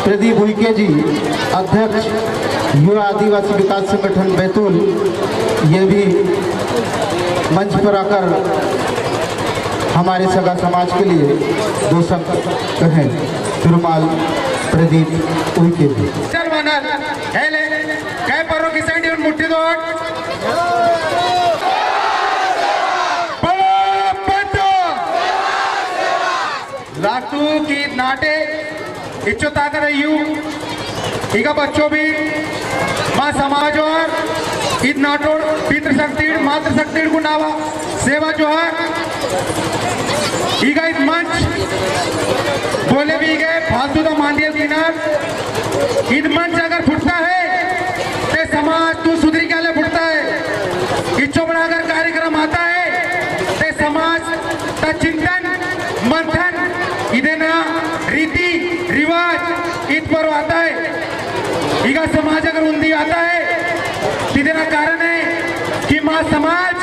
प्रदीप उइके जी, अध्यक्ष युवा आदिवासी विकास संगठन बैतूल, ये भी मंच पर आकर हमारे सगा समाज के लिए दो शब्द कहें। तिरुमाल प्रदीप उइके जी। लातू की नाटे इच्छुता कर रही हूँ ठीक है बच्चों भी माँ समाज और ईद नाटोड़ पितृशक्ति मातृशक्ति को नावा सेवा जो है ईगा ईद मंच बोले भी गए फालतू तो मांडियल किनार ईद मंच अगर फुटता है तो समाज तू सुधरी के लिए फुटता है। इच्छो बड़ा अगर कार्यक्रम आता है तो समाज का चिंतन मंथन इदेना रीति रिवाज ईद पर आता है। ईगा समाज अगर उन्दी आता है इदेना कारण है कि माँ समाज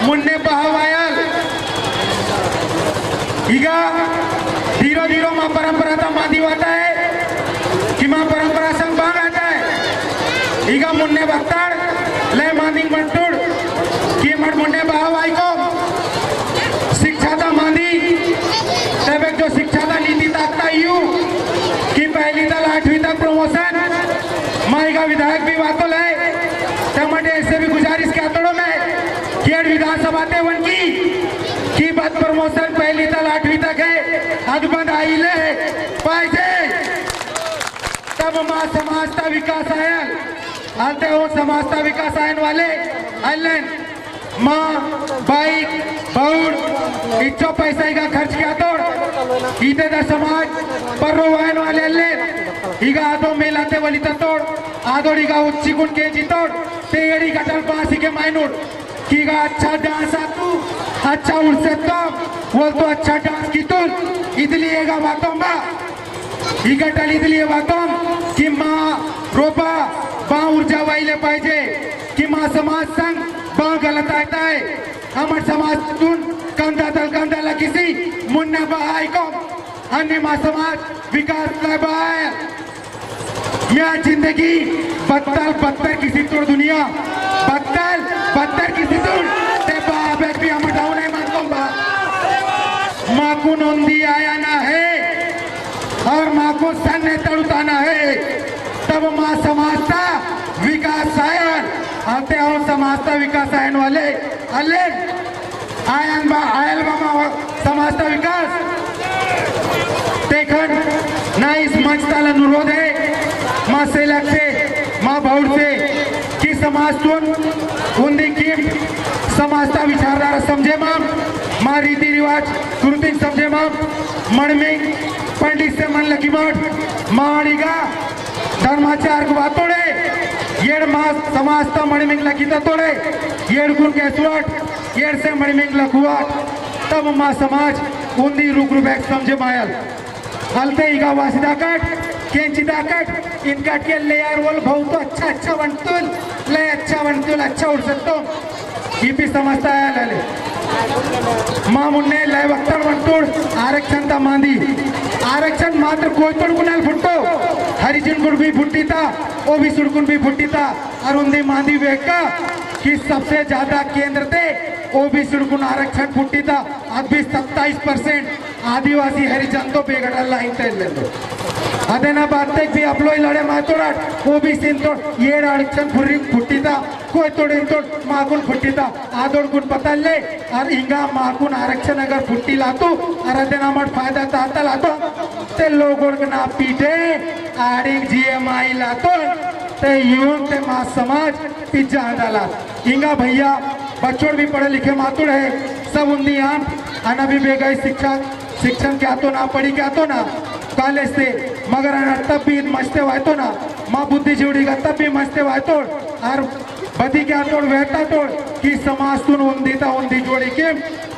मुन्ने बहावायल ईगा धीरो धीरो माँ परंपरा था माँ दीवाता है कि माँ परंपरा संग बाग आता है। ईगा मुन्ने बख्तार ले मांदिंग बंटुड़ कि मठ मुन्ने बहावाई को शिक्षा था मांदी तब एक जो शिक्षा था नीति ताकता यू कि पहली तक 8वीं तक प्रमोशन माई का विधायक भी बातों ले टमाटे ऐसे भी गुजारिश क्या तोड़ो में केड़ विधानसभा ते वन की बात प्रमोशन पहली तक 8वीं तक है अग बंद आई ले पाइजे तब माँ समाज का विकास आयल आते हो समाज का विकास आयन वाले आइलैंड माँ बाइक बाउड इच्छो पैसा का खर्च किया तोड़ ईते दा समाज पर रोवायन वाले ले ईगा आदो मेलाते वाली तोड़ आदो ईगा उच्ची गुण के जीतोड़ तेरी कटल पासी के माइनोड कीगा अच्छा डांस आतू अच्छा उड़ सकता बोल तो अच्छा डांस की तुल इसलिए ईगा बातों बा ईगा टल इसलिए बातों कि माँ रोपा बा ऊर्जा वाइले पाइजे कि माँ समाज संग बा गलत आता है हमार समाज तुन कंधा तल कंधा ला किसी मुन्ना बहाई को अन्य माँ समाज विकास का बहाय यह जिंदगी बत्तर बत्तर किसी तोड़ दुनिया बत्तर बत्तर किसी तोड़ ते बाबेट भी हम डाउन है मानता हूँ माँ को नोंदी आया ना है और माँ को सन ने तड़ुताना है तब माँ समाज का विकास आयन आते हो समाज का विकास आयन वाले अले आयन बा आयल बा समाज का विकास देखन ना इस मंच ताला अनुरोध है माँ सेलक से माँ भाउड से कि समाज तुन उन्दी की समाज का विचारधारा समझे माँ रीति रिवाज कुरुतिन समझे मणमिंग पंडित से मन लगी मठ माड़ीगा धर्माचार को बातोड़े येड़ माँ समाज ता मणिमिंग लगी तोड़े येड़ गुण के सुट येड़ से मणिमिंग लखुआट तब माँ समाज उन्दी रुक रुबैक समझे मायल हलते ईगा वासिदा कट केंचिदा कट इनका के ले यार बोल बहुत अच्छा अच्छा बनतुल ले अच्छा उड़ सकतो ईपी समझता है ले माँ मुन्ने ले वक्तर बनतुड़ आरक्षण ता मांदी आरक्षण मात्र कोई तोड़ गुनाल फुटो हरिजन गुण भी फुटी था ओबीसी गुण भी फुटी था और उन्दी मांदी वेका कि सबसे ज्यादा केंद्र थे ओबीसी गुण आरक्षण फुटी था अब भी 27% आदिवासी हरिजन तो बेगड़ा लाइन तैल ले दो अदेना बात तक भी अपलो लड़े मातोड़ाट ओबीसी तो ये आरक्षण फुटी था कोई तोड़े तो माकुन फुटी था आदोड़ गुण पता ले और इंगा माकुन आरक्षण अगर फुटी लातो और अदेना मट फायदा ताता लातो ते लोगों के ना पीटे आरिक जीएमआई लातो ते यूं ते माँ समाज पिज्जा डाला इंगा भैया बच्चों भी पढ़े लिखे मातुड़ है सब उन्दी आम अना भी बेगई शिक्षण क्या तो ना पढ़ी क्या तो ना कॉलेज से मगर तब भी मस्ते वायतो ना माँ बुद्धि जोड़ी का तब भी मस्ते वायतो और बदी क्या तोड़ वहता तोड़ कि समाज तुन उन्दी जोड़ी के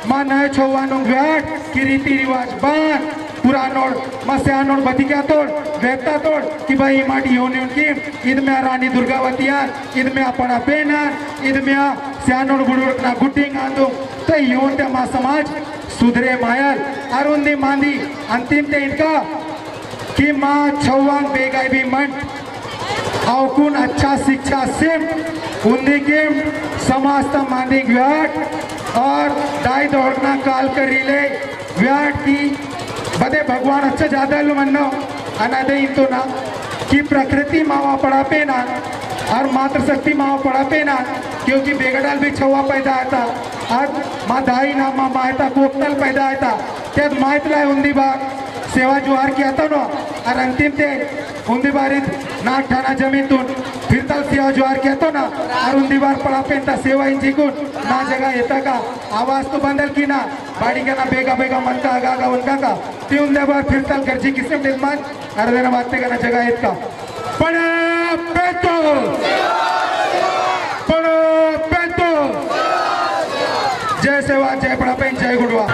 माँ नए छुवानों व्याट की रीति रिवाज बान पुरानोड़ मस्यानोड़ बदी क्या तोड़ वहता तोड़ कि भाई माटी होने उनकी ईद में रानी दुर्गावतियार ईद में पड़ा बेनार ईद में स्यानोड़ गुड़ोड़ ना गुटिंग आंदो तो यूं ते माँ समाज सुधरे मायल अरुंदी मांदी अंतिम ते इनका कि माँ छवांग बेगाई भी मन अवकुन अच्छा शिक्षा सिम उन्दिकिम समाज मानिक व्याट और दाई दौड़ना काल कर रिले व्याट की बदे भगवान अच्छा ज्यादा लो मन्नो अनादे तो ना कि प्रकृति मावा पड़ा पे ना और मातृशक्ति मावा पड़ा पे ना क्योंकि बेगडाल भी छवा पैदा आता आज माँ दाई ना माँ मायता कोकतल पैदा आता त्यात मायतला उन्दी बाग सेवा जुहार किया था ना और अंतिम ते उन्दी बारी नाक ठाना जमीन फिर तल सेवा जुहार किया तो ना और उन्दी बार पड़ा पेंता सेवा इंजी कुन ना जगह येता का आवाज तो बंदल की ना बाड़ी का ना बेगा बेगा मन का आगा उनका का ती उन्दी बार फिर तल गर्जी किस्म निर्माण और देना बातें का ना जगह येत का पड़ा पेतो जय सेवा जय पड़ा पेन जय गुड़वा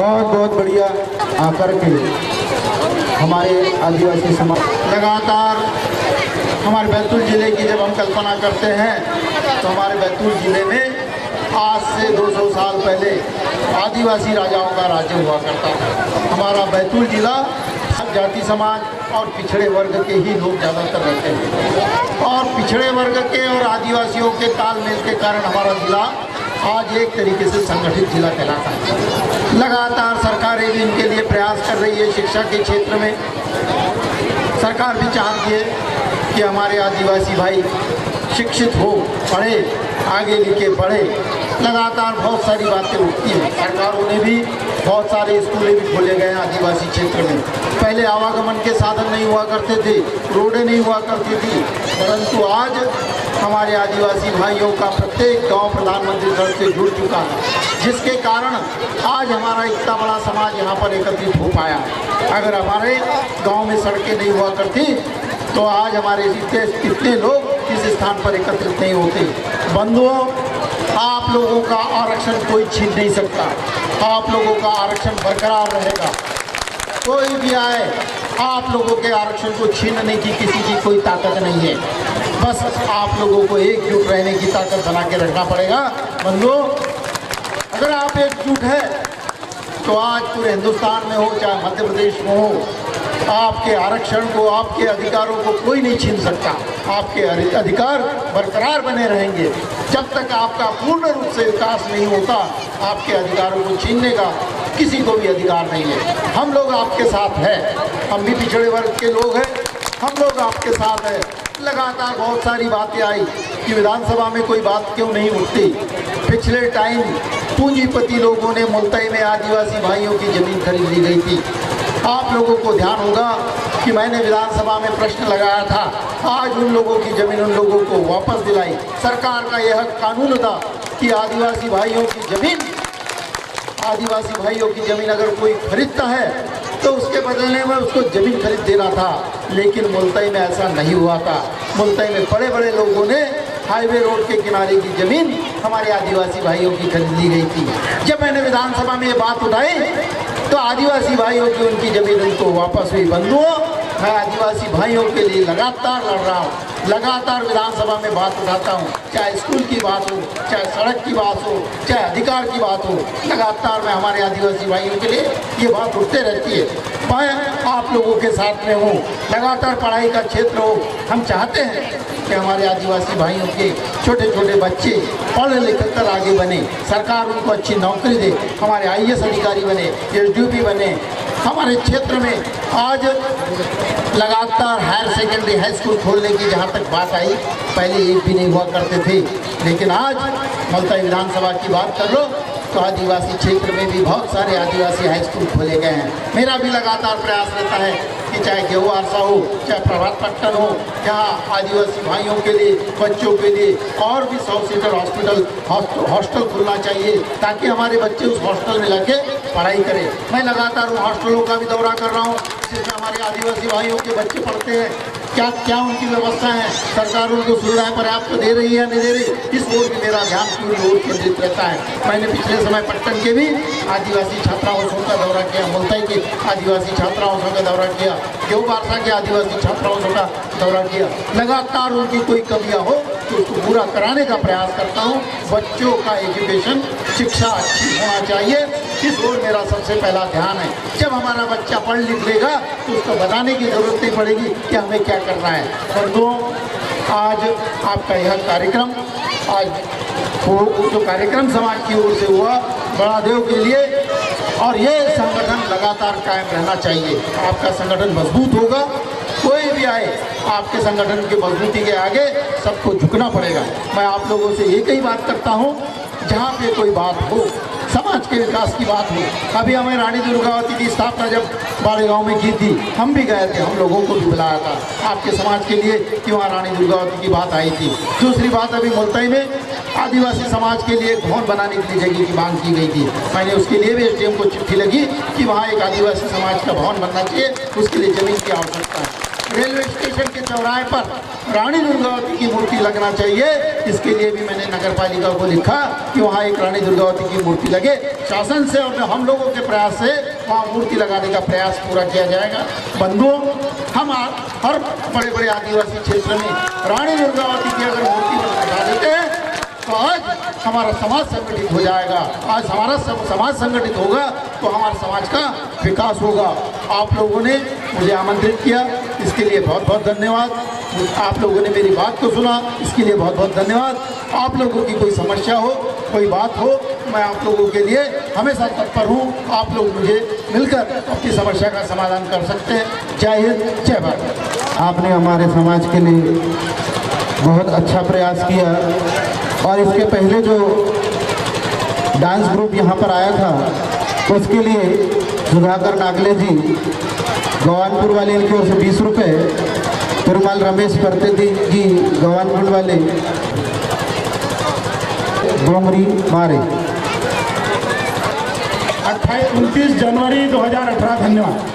बहुत बहुत बढ़िया आकर के हमारे आदिवासी समाज लगातार हमारे बैतूल ज़िले की जब हम कल्पना करते हैं तो हमारे बैतूल ज़िले में आज से 200 साल पहले आदिवासी राजाओं का राज्य हुआ करता था। हमारा बैतूल ज़िला जाति समाज और पिछड़े वर्ग के ही लोग ज़्यादातर रहते हैं और पिछड़े वर्ग के और आदिवासियों के तालमेल के कारण हमारा ज़िला आज एक तरीके से संगठित जिला कहलाता है। लगातार सरकारें भी इनके लिए प्रयास कर रही है। शिक्षा के क्षेत्र में सरकार भी चाहती है कि हमारे आदिवासी भाई शिक्षित हो, पढ़े, आगे लिखे बढ़े। लगातार बहुत सारी बातें उठती हैं। सरकारों ने भी बहुत सारे स्कूलें भी खोले गए हैं आदिवासी क्षेत्र में। पहले आवागमन के साधन नहीं हुआ करते थे, रोडें नहीं हुआ करती थी, परंतु आज हमारे आदिवासी भाइयों का प्रत्येक गांव प्रधानमंत्री सड़क से जुड़ चुका है, जिसके कारण आज हमारा इतना बड़ा समाज यहाँ पर एकत्रित हो पाया। अगर हमारे गांव में सड़कें नहीं हुआ करती तो आज हमारे इतने लोग इस स्थान पर एकत्रित नहीं होते। बंधुओं, आप लोगों का आरक्षण कोई छीन नहीं सकता। आप लोगों का आरक्षण बरकरार रहेगा। कोई भी आए, आप लोगों के आरक्षण को छीनने की किसी की कोई ताकत नहीं है। बस आप लोगों को एकजुट रहने की ताकत बना के रखना पड़ेगा। बंधुओं, अगर आप एकजुट है तो आज पूरे हिंदुस्तान में हो चाहे मध्य प्रदेश में हो, आपके आरक्षण को, आपके अधिकारों को कोई नहीं छीन सकता। आपके अधिकार बरकरार बने रहेंगे। जब तक आपका पूर्ण रूप से विकास नहीं होता, आपके अधिकारों को छीनने का किसी को भी अधिकार नहीं है। हम लोग आपके साथ हैं, हम भी पिछड़े वर्ग के लोग हैं, हम लोग आपके साथ हैं। लगातार बहुत सारी बातें आई कि विधानसभा में कोई बात क्यों नहीं उठती। पिछले टाइम पूंजीपति लोगों ने मुल्तई में आदिवासी भाइयों की ज़मीन खरीद ली गई थी। आप लोगों को ध्यान होगा कि मैंने विधानसभा में प्रश्न लगाया था। आज उन लोगों की ज़मीन उन लोगों को वापस दिलाई। सरकार का यह कानून था कि आदिवासी भाइयों की ज़मीन अगर कोई खरीदता है तो उसके बदले में उसको ज़मीन खरीद देना था, लेकिन मुल्तई में ऐसा नहीं हुआ था। मुल्तई में बड़े बड़े लोगों ने हाईवे रोड के किनारे की ज़मीन हमारे आदिवासी भाइयों की खरीद ली गई थी। जब मैंने विधानसभा में ये बात उठाई तो आदिवासी भाइयों की उनकी ज़मीन उनको वापस हुई। बंधुओं, मैं आदिवासी भाइयों के लिए लगातार लड़ रहा हूँ, लगातार विधानसभा में बात उठाता हूँ। चाहे स्कूल की बात हो, चाहे सड़क की बात हो, चाहे अधिकार की बात हो, लगातार मैं हमारे आदिवासी भाइयों के लिए ये बात उठते रहती है। मैं आप लोगों के साथ में हूँ। लगातार पढ़ाई का क्षेत्र हो, हम चाहते हैं कि हमारे आदिवासी भाइयों के छोटे छोटे बच्चे पढ़ लिख कर आगे बने, सरकार उनको अच्छी नौकरी दे, हमारे IAS अधिकारी बने, SDOP बने। हमारे क्षेत्र में आज लगातार हायर सेकेंडरी हाई स्कूल खोलने की जहाँ तक बात आई, पहले एक भी नहीं हुआ करते थे, लेकिन आज मुल्तई विधानसभा की बात कर लो तो आदिवासी क्षेत्र में भी बहुत सारे आदिवासी हाई स्कूल खोले गए हैं। मेरा भी लगातार प्रयास रहता है कि चाहे गेहूँ आरसा हो, चाहे प्रभात पट्टन हो, जहाँ आदिवासी भाइयों के लिए, बच्चों के लिए और भी 100 सीटर हॉस्टल खुलना चाहिए, ताकि हमारे बच्चे उस हॉस्टल में जाके पढ़ाई करें। मैं लगातार उन हॉस्टलों का भी दौरा कर रहा हूँ जिसमें हमारे आदिवासी भाइयों के बच्चे पढ़ते हैं। क्या क्या उनकी व्यवस्था है, सरकार उनको सुविधाएं पर्याप्त दे रही है या नहीं दे रही, इस ओर भी मेरा ध्यान पूरी ओर केंद्रित रहता है। मैंने पिछले समय पट्टन के भी आदिवासी छात्रावासों का दौरा किया, मुल्तई के आदिवासी छात्रावासों का दौरा किया, गेहूँ बारसा के आदिवासी छात्रावासों का दौरा किया। लगातार उनकी कोई कमियाँ हो तो उसको पूरा कराने का प्रयास करता हूँ। बच्चों का एजुकेशन, शिक्षा अच्छी होना चाहिए, इस ओर मेरा सबसे पहला ध्यान है। जब हमारा बच्चा पढ़ लिख लेगा तो उसको बताने की ज़रूरत नहीं पड़ेगी कि हमें क्या करना है। बंधुओं, आज आपका यह कार्यक्रम, आज जो कार्यक्रम समाज की ओर से हुआ बड़ादेव के लिए, और ये संगठन लगातार कायम रहना चाहिए। आपका संगठन मजबूत होगा, कोई भी आए आपके संगठन की मजबूती के आगे सबको झुकना पड़ेगा। मैं आप लोगों से एक ही बात करता हूँ, जहाँ पे कोई बात हो, समाज के विकास की बात हो। अभी हमें रानी दुर्गावती की स्थापना जब बाड़े गांव में की थी, हम भी गए थे, हम लोगों को भी बुलाया था आपके समाज के लिए कि वहाँ रानी दुर्गावती की बात आई थी। दूसरी बात, अभी मुल्तई में आदिवासी समाज के लिए एक भवन बनाने के लिए जगह की मांग की गई थी। मैंने उसके लिए भी SDM को चिट्ठी लगी कि वहाँ एक आदिवासी समाज का भवन बनना चाहिए, उसके लिए ज़मीन की आवश्यकता है। रेलवे स्टेशन के चौराहे पर रानी दुर्गावती की मूर्ति लगना चाहिए। इसके लिए भी मैंने नगर पालिका को लिखा कि वहाँ एक रानी दुर्गावती की मूर्ति लगे। शासन से और हम लोगों के प्रयास से वहाँ मूर्ति लगाने का प्रयास पूरा किया जाएगा। बंधुओं, हम हर बड़े बड़े आदिवासी क्षेत्र में रानी दुर्गावती की अगर मूर्ति लगा देते हैं तो आज हमारा समाज संगठित हो जाएगा। आज हमारा समाज संगठित होगा तो हमारे समाज का विकास होगा। आप लोगों ने मुझे आमंत्रित किया, इसके लिए बहुत बहुत धन्यवाद। आप लोगों ने मेरी बात को सुना, इसके लिए बहुत बहुत धन्यवाद। आप लोगों की कोई समस्या हो, कोई बात हो, मैं आप लोगों के लिए हमेशा तत्पर हूँ। आप लोग मुझे मिलकर अपनी समस्या का समाधान कर सकते हैं। जय हिंद, जय भारत। आपने हमारे समाज के लिए बहुत अच्छा प्रयास किया और इसके पहले जो डांस ग्रुप यहाँ पर आया था उसके लिए सुधाकर नागले जी गवानपुर वाले, इनकी ओर से 20 रुपये, तिरुमाल रमेश परतेदी जी गवानपुर वाले डोंगरी मारे। 29 जनवरी 2018। धन्यवाद।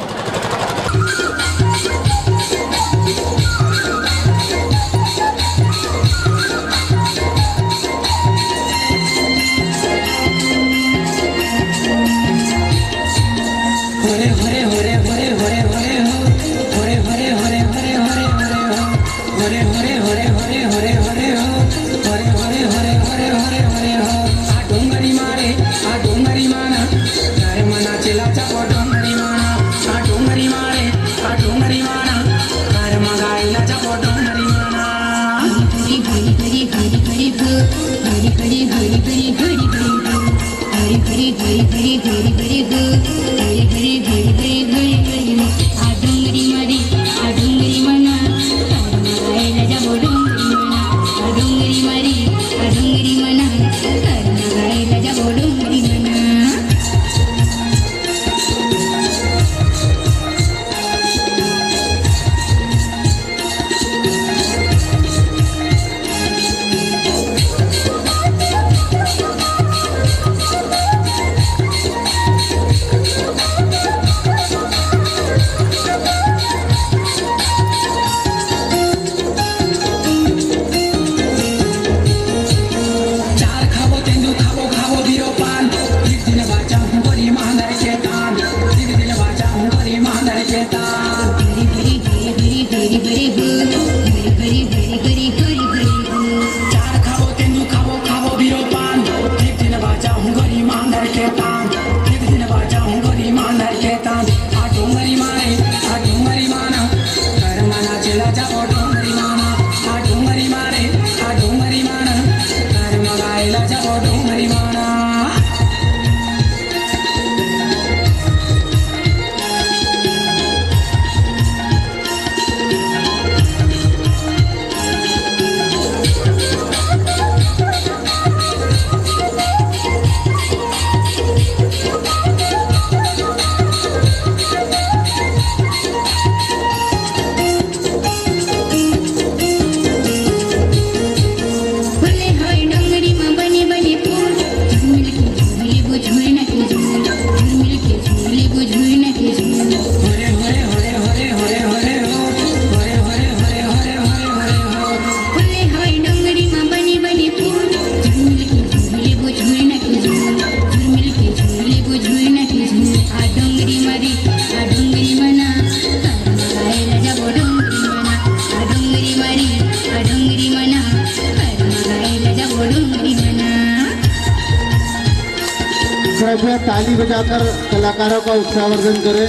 कृपया ताली बजाकर कलाकारों का उत्साहवर्धन करें।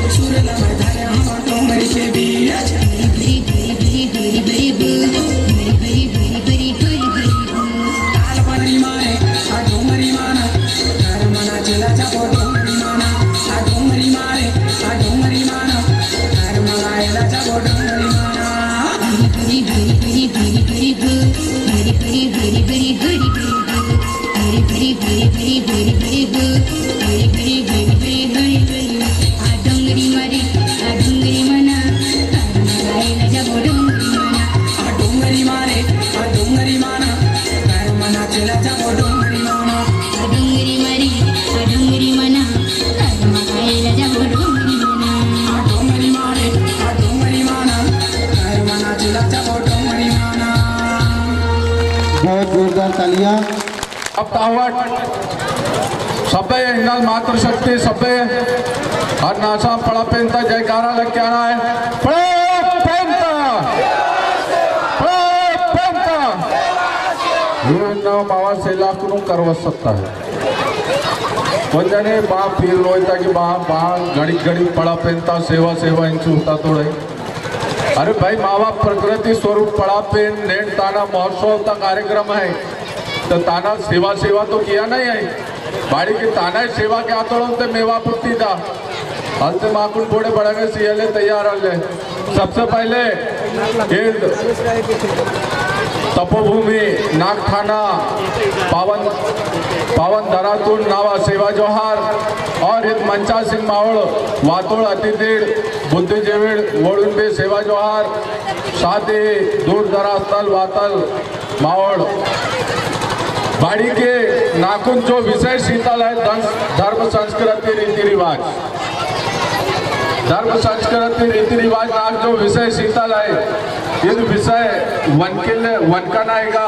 सूर्य बहुत जोरदार तालियां। अब तावट सभ्य हिंगल मातृशक्ति सभ्य हर नासा पड़ा पेंता जयकारा लग क्या रहा है मावा सेला करू करव सकता है कोणत्याने बा फिर रोयता की बा बा घड़ी घड़ी पड़ा पेंता सेवा सेवा इंचू होता थोड़े अरे भाई मावा प्रकृति स्वरूप पड़ा पेन नेट ताना महोत्सव का कार्यक्रम है तो ताना सेवा सेवा तो किया नहीं है बाड़ी की ताना सेवा के आतोड़ ते मेवा पुट्टी था हल्ते माकुल बोड़े बड़े सीएलए तैयार हल्ले सबसे पहले तपोभूमि नागठाणा पावन धरातून नावा सेवा जोहार और एक मंचा सिंह मावळ वातोळ अतिथीड बुद्धिजेवीड वळून बे सेवा जोहार साथ ही दूर दराज स्थल वातल मावळ बाड़ी के नाकुन जो विषय शीतल है धर्म संस्कृति रीति रिवाज धर्म संस्कृति रीति रिवाज नाग जो विषय शीतल है ये विषय वनका नायगा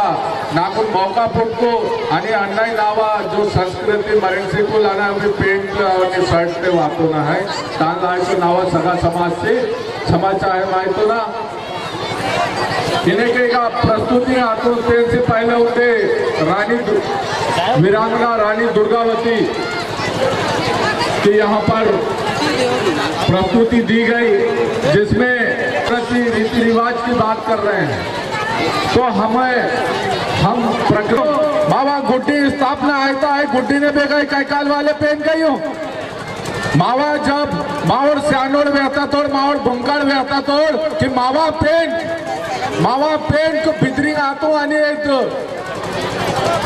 नाकुन मौका पुटको आणि अन्नाई नावा जो संस्कृति मरेंसी को लाना है पेंट और शर्ट पे वातो ना है तान लायको नावा सगा समाज से समाचार है माहितो ना इन्हें का प्रस्तुति आतो से पहले होते रानी वीरांगना रानी दुर्गावती की यहाँ पर प्रस्तुति दी गई जिसमें रीति रिवाज की बात कर रहे हैं तो हम प्रकृति बाबा गुड्डी स्थापना आयता है गुड्डी ने बेगा कैकाल वाले पेन गई हो मावा जब मावड़ स्यानोड़ वेहता तोड़ मावड़ बुंकाड़ वेहता तोड़ कि मावा पेन को बिदरिंग आतो आणि एक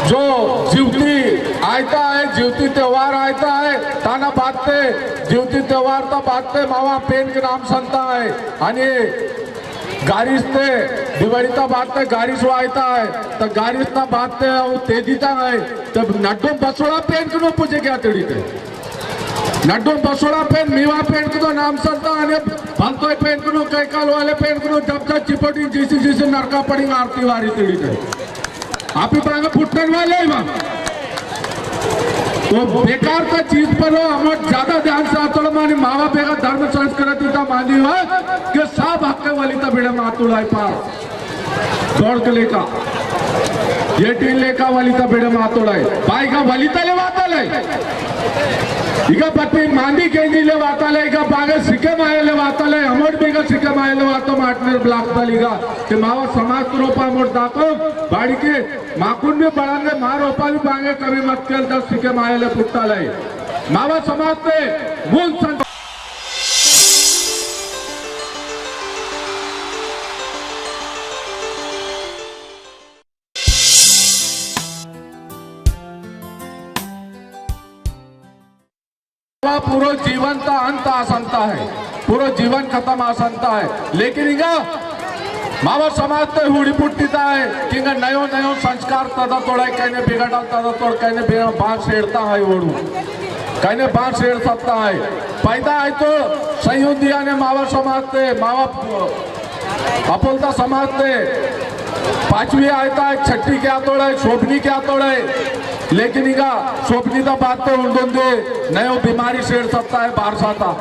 जो जीवती आयता है जीवती त्योहार आयता है ताना बातते जीवती त्योहार तो बातते मावा पेन के नाम संता है आणि गारिश ते दिवाळीता बातते गारिश वायता है तो गारिश ना बातते तेजीता है तब नड्डू बसोड़ा पेन को पूछे क्या तेड़ी थे नड्डू बसोड़ा पेन मीवा पेन को नाम संता है भंतोय पेन को कैकाल वाले पेन को जब तक चिपटी जिसे नरका पड़ी आरती वारी तेड़ी थे आप ही पाएंगे फुटन वाले ही तो बेकार का चीज पर हम ज्यादा ध्यान से आतोड़ मानी मावा बेगा धर्म संस्कृति का मानी हुआ कि सब हक्के वाली का बेड़ा मातुड़ा पार दौड़ के लेका ये टीन लेका वाली का बेड़ा मातुड़ा भाई का वाली तले वाता ले इका पत्नी मांदी केंजी ले वाता ले इका बागे सिक्के माये ले वाता ले हमोट बेगा सिक्के माये ले वातो माटनेर ब्लॉक तलीगा कि मावा समाज रोपा मोट दाको बाड़ी के माकुन में बढ़ाने मार रोपा भी बांगे कभी मत केल 10 सिक्के माये ले पुट्टा ले मावा समाज पे मूल पूरा जीवन का अंत आसनता है पूरा जीवन खत्म आसनता है लेकिन इगा मावा समाज ते हुड़ी पुट्टीता है कि नयो नयो संस्कार तदा तोड़ा कहने बिगड़ा तदा तोड़ कहने बांस छेड़ता है ओड़ू कहने बांस छेड़ सकता है पैदा है तो संयुदिया ने मावा समाज ते मावा अपोलता समाज ते पांचवी आयता है छठी क्या तोड़ा है शोभनी क्या तोड़ा है लेकिन इगा शोभनी का बात तो उड़ों दे नयो बीमारी छेड़ सकता है बारसा था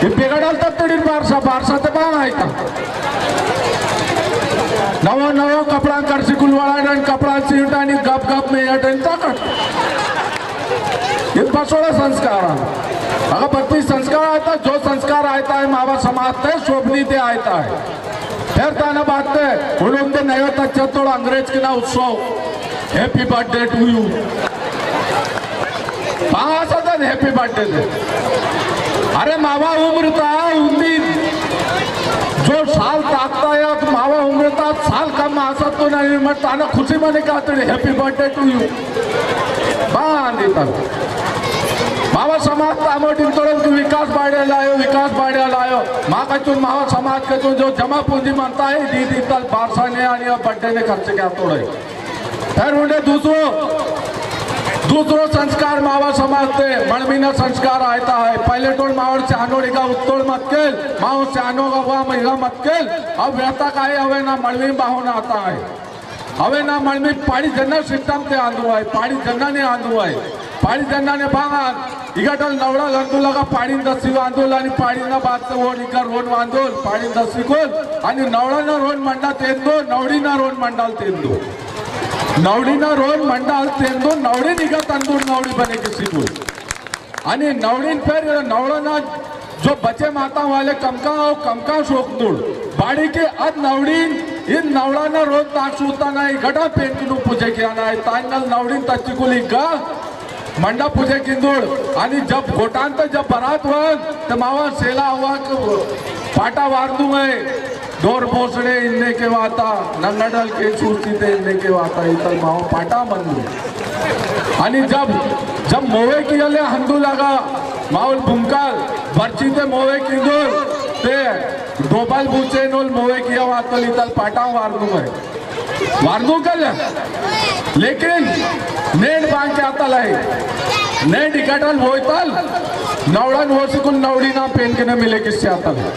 बिगड़ल तब तड़ी बारसा ते बांग आयता नवो नवो कपड़ा कर सिकुल वाला कपड़ा सीटा नहीं गप गप में अटेंड तक ये बसोड़ा संस्कार अगर बत्ती संस्कार आता जो संस्कार आता है मावा समाज ते शोभनी ते आता है फिर ताना बात ते उड़ों दे नयो तक थोड़ा अंग्रेज के ना उत्सव happy birthday to you happy birthday थे अरे मावा उम्रता उन्नी जो साल ताकता है तो मावा उम्रता साल कम आसा तो नहीं मत आना खुशी मने का हैप्पी बर्थडे टू यू देतात मावा समाज तामोटीन तोड़ विकास बाढ़े लायो माँ कचून मावा समाज कचून जो जमा पूंजी मानता है दी तल बारसा ने आणि बड्डे ने खर्च क्या तोड़े फिर उन्हें दूसरो संस्कार मावा समाज से मणमीना संस्कार आता है पहले टोल मावर चानोड़ का उत्तोड़ मतकेल माओ चानो का हुआ महिला मतकेल अब व्यता का है हवे ना मणमी बाहों आता है हवे ना मणमी पाड़ी जन्ना सिस्टम ते आंदो है पाड़ी जन्ना ने आंदो है पाड़ी जन्ना ने बांगा इगटल नवड़ा गंतुला का पाड़ी दसी आंदोल आणि पाड़ी ना बात से वो इका रोड आंदोल पाड़ी दसी कोल आणि नवड़ा ना रोड मंडा तेंदो नवड़ी ना रोड मंडल तेंदो नवड़ी ना रोड मंडल तेंदो नवड़ी निका तंदूर नवड़ी बने किसी को आणि नवड़ी फिर नवड़ा ना जो बचे माता वाले कमका शोकदूर बाड़ी के अद नवड़ी इन नवड़ा ना रोज ताकसूता ना गड़ा पेंटिंग पूजे किया ना ताइनल नवड़ी तच्चिकुली गा मंडा पूजे किंदूर आणि जब घोटान तो जब बारात हुआ तो मावा सेला हुआ पाटा वारदू है डोर पोसड़े इन्ने के वाता नंगडल के छूटी थे इन्ने के वाता इतल मावा पाटा मंदू आणि जब मोवे कियाले हंदू लगा माउल भूमकाल बर्ची ते मोवे किंदूर ते डोबाल बुचे नोल मोवे किया वातल इतल पाटा वारदू कल लेकिन नेट बांग के आता है नेट इकटल होतल नवड़न हो सिकुल नवड़ी ना पेन के न मिले किससे आता है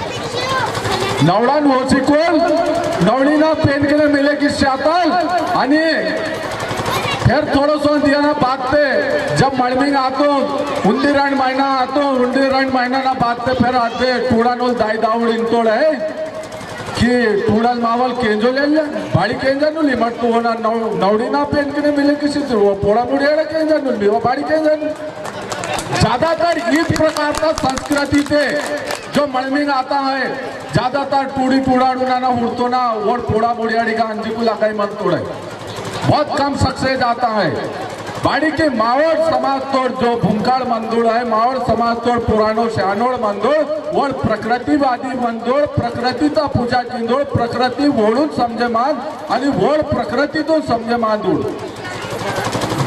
नवड़न हो सिकुल नवड़ी ना पेन के न मिले किससे आता अनि फिर थोड़ा सो दिया ना बात पे जब मड़मिंग आतो उंडीरण महीना ना बात पे फिर आते टूड़ा नोल दाई दाउड़ इन तोड़ है कि टूडल मावल केंजो ले ले बाड़ी केंजा नु लिमट तो होना नवड़ी ना पेन के मिले किसी से वो पोड़ा मुड़ियाड़ा केंजा नु वो बाड़ी केंजा नु ज्यादातर इस प्रकार का संस्कृति से जो मणमिंग आता है ज्यादातर टूड़ी टूड़ाड़ू ना उड़तो ना वो पोड़ा मुड़ियाड़ी का अंजी को लगाई मन तोड़े बहुत कम सक्सेस आता है बाड़ी के मावड़ समाज तोड़ जो भूमकाड़ मंदोड़ है मावड़ समाज तोड़ पुरानो श्यानोड़ मंदोड़ वो प्रकृतिवादी मंदोड़ प्रकृति ता पूजा किंदोड़ प्रकृति वोड़ून समझे मान आणि वोड़ प्रकृति तो समझे मांदूड़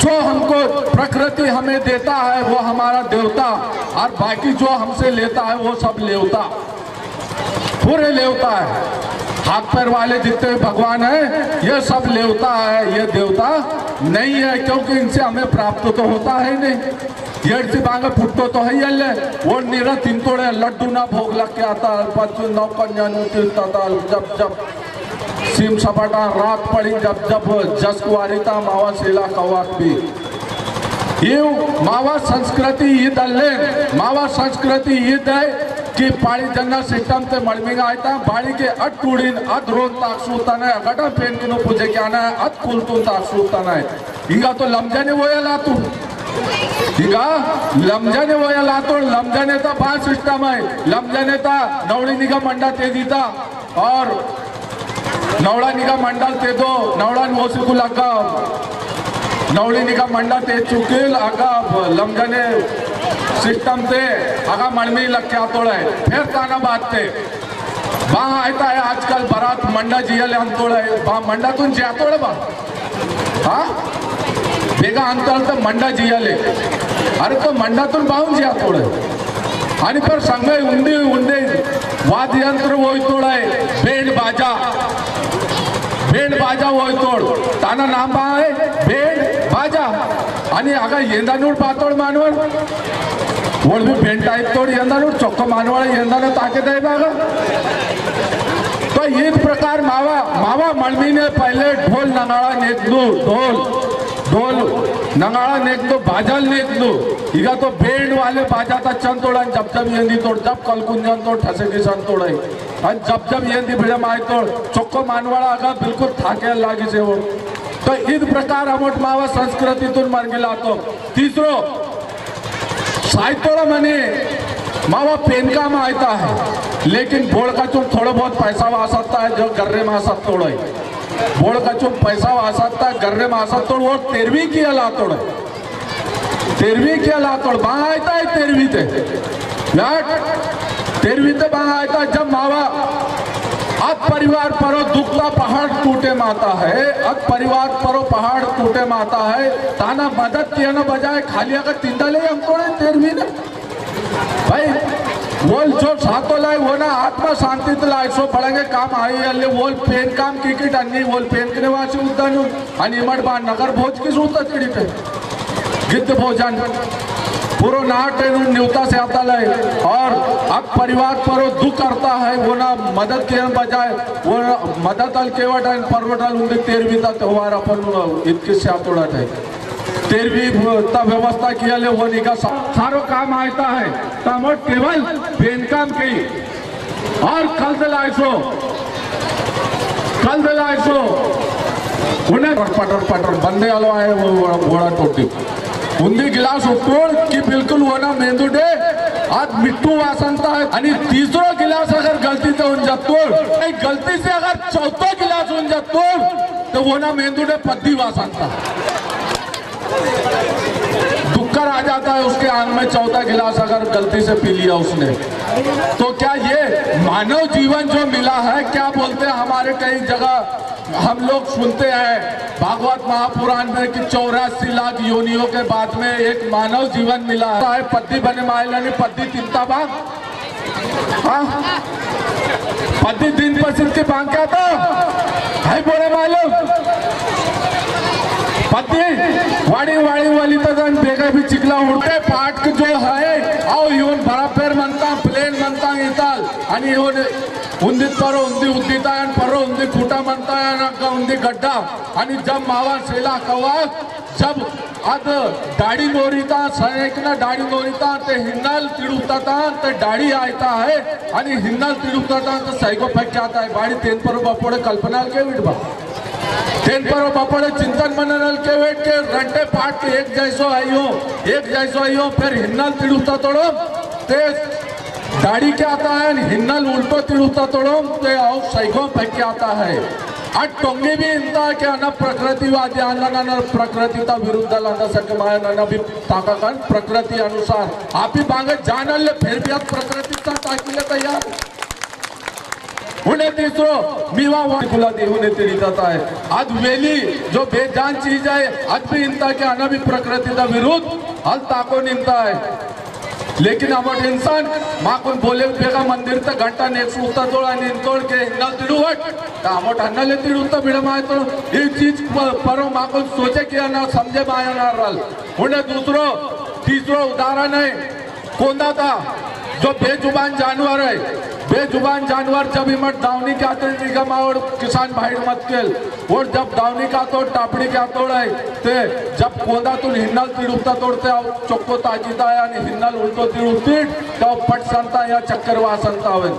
जो हमको प्रकृति हमें देता है वो हमारा देवता और बाकी जो हमसे लेता है वो सब लेवता पूरे लेवता है हाथ पैर वाले जितने भगवान है ये सब लेवता है ये देवता नहीं है क्योंकि इनसे हमें प्राप्त तो होता है नहीं ये बांगे फुटतो तो है ये वो निरा तीन तोड़े लड्डू ना भोग लग के आता पच्चू नौ कन्या जब सीम सपाटा रात पड़ी जब जस कुआरी था मावा सेला कवाक भी ये मावा संस्कृति ईद अल्ले मावा संस्कृति ईद है कि पाड़ी जन्ना सिस्टम से मड़मिंग आयता बाड़ी के अट टूड़ीन अद रोज ताकसूता है गटा पेन किनो पूजे क्या ना अद कुलतून ताकसूता है इंगा तो लमजाने वो या लातू इंगा लमजाने वो या लातू लमजाने ता बाल सिस्टम है लमजाने ता नवड़ी निगा मंडा ते दीता और नवड़ा निगा मंडल ते दो नवड़ा नोसी को लगा नवड़ी निगा मंडा ते चुकिल आगा लमजाने सिस्टम से आगा मणमी लग के आतोड़ है फिर ताना बात थे वहाँ आता है आजकल बारात मंडा जिया ले अंतोड़ है वहाँ मंडा तुम जातोड़ बा हाँ बेगा अंतर तो मंडा जिया ले अरे तो मंडा तुम बाहु जातोड़ है आणि पर संगे उंडे वाद्य यंत्र वो तोड़ है बेंड बाजा वो तोड़ ताना नाम बा है बेंड बाजा आणि आगा येंदानूर पातोड़ मानवर वो भी बेंड टाइप तोड़ येंदानूर चौका मानवाड़ा येंदानूर ताके दे बागा तो इस प्रकार मावा मणमी ने पहले ढोल नगाड़ा नेकलू ढोल नगाड़ा नेकलू बाजल नेकलू इगा तो बेंड वाले बाजा था चंद तोड़ा जब येंदी तोड़ जब कलकुंजन तोड़ ठसे किसान तोड़े और जब येंदी भिड़े माई तोड़ चौको मानवाड़ा आगा बिल्कुल थाके लागी से वो तो इस प्रकार अमोट मावा संस्कृति तुम मर गिला तो तीसरो साहित्य मने मावा पेनका में आता है लेकिन बोड़ का चुन थोड़ा बहुत पैसा आ सकता है जो गर्रे में आ सकता तोड़े बोड़ का चुन पैसा आ सकता है गर्रे में आ सकता तोड़ वो 13वीं की अला तोड़े 13वीं की अला तोड़ वहां आता है 13वीं ते 13वीं ते वहां आता है जब मावा आज परिवार परो दुखता पहाड़ टूटे माता है, आज परिवार परो पहाड़ टूटे माता है, ताना मदद किया ना बजाय खाली अगर तिंदले हमको तेरवी ना भाई वोल जो सातो लाए वो ना आत्मा शांति तो लाए सो पड़ेंगे काम आई अल्ले वोल पेन काम किकिट अन्नी वोल पेन के निवासी उद्यान आणि मड बाण नगर भोज की सूता चिड़ी पे गिद्ध भोजन पूरा नाट न्यूता से आता है और अब परिवार पर वो दुख करता है वो ना मदद के बजाय वो मदद अल केवट है परवटल उनके 13वीं का त्योहार अपन इतके से आतोड़ा है 13वीं व्यवस्था किया ले वो निका सारो काम आता है तमोट केवल बेन काम की और कल दिलाइसो उन्हें पटर बंदे आलो आए वो घोड़ा टोटी उन्दी गिलास उपटोड़ की बिल्कुल वो ना मेंदू डे आज मिट्टू वासनता है आणि तीसरा गिलास अगर गलती से उन जतोड़ गलती से अगर चौथा गिलास उन जतोड़ तो वो ना मेंदू डे पद्दी वासनता दुक्कर आ जाता है उसके आंग में चौथा गिलास अगर गलती से पी लिया उसने। तो क्या ये मानव जीवन जो मिला है, क्या बोलते हैं हमारे कई जगह हम लोग सुनते हैं भागवत महापुराण में कि 84 लाख योनियों के बाद में एक मानव जीवन मिला है। पद्दी बने मायलानी पद्दी तिंता बाग पद्दी दिन प्रसिद्ध के बांग क्या था है बोले मालूम पद्दी वाड़ी वाली तक बेगा भी चिकला उड़ते पाट जो है आओ यून बराबर मनता प्लेन मनता इताल आणि यून उंदी परो उंदी उद्दीता परो उंदी खुटा मनता है उंदी गड्ढा आणि जब मावा सेला कवा जब आज दाढ़ी नोरीता सैनिकना दाढ़ी नोरीता ते हिन्नल तिड़ुता ते दाढ़ी आयता है आणि हिन्नल तिड़ुता तो सैगो फेंक आता है बाड़ी तेन परो बापोड़े कल्पना के विडबा तेन परो बापोड़े चिंतन मननल के वेट के रंटे पाट के एक जैसो आइयो फिर हिन्नल तिड़ुता तोड़ो ते दाढ़ी क्या आता है हिन्नल उल्टो तिड़ुता तोड़ो ते आओ सैगो फेंक आता है। आज टोंगे भी इंता के अन प्रकृतिवादी आंदोलन प्रकृतीचा विरुद्ध लढा सके माया भी ताकाकन प्रकृति अनुसार आप ही बांगे जानल फिर भी आज प्रकृतीचा ताकीले तैयार उन्हें तीसरो मीवा खुला दी उन्हें तिड़ी जाता है। आज वेली जो बेजान चीज है आज भी इंता के अन भी प्रकृति का विरुद्ध हल ताको निंता है। लेकिन हमारे इंसान माँ को बोले बेगा मंदिर तक घंटा नेक सूता तोड़ा तोड़ के हिन्नल तिड़ुवट हमारे हन्नले तिड़ुता बिड़ माए तो ये चीज परो माँ को सोचे किया ना समझे माया ना रल उन्हें दूसरो तीसरो उदाहरण है कोंदा था जो बेजुबान जानवर है बेजुबान जानवर जब इमट दावनी के आते निगम और किसान भाई मत केल और जब दावनी का तोड़ टापड़ी का तोड़ है ते जब कोंदा तुम हिन्नल तिड़ुता तोड़ते चौको ताकीता है यानी हिन्नल उल्टो तिड़ुती तो पट संता या चक्कर वासनता हुए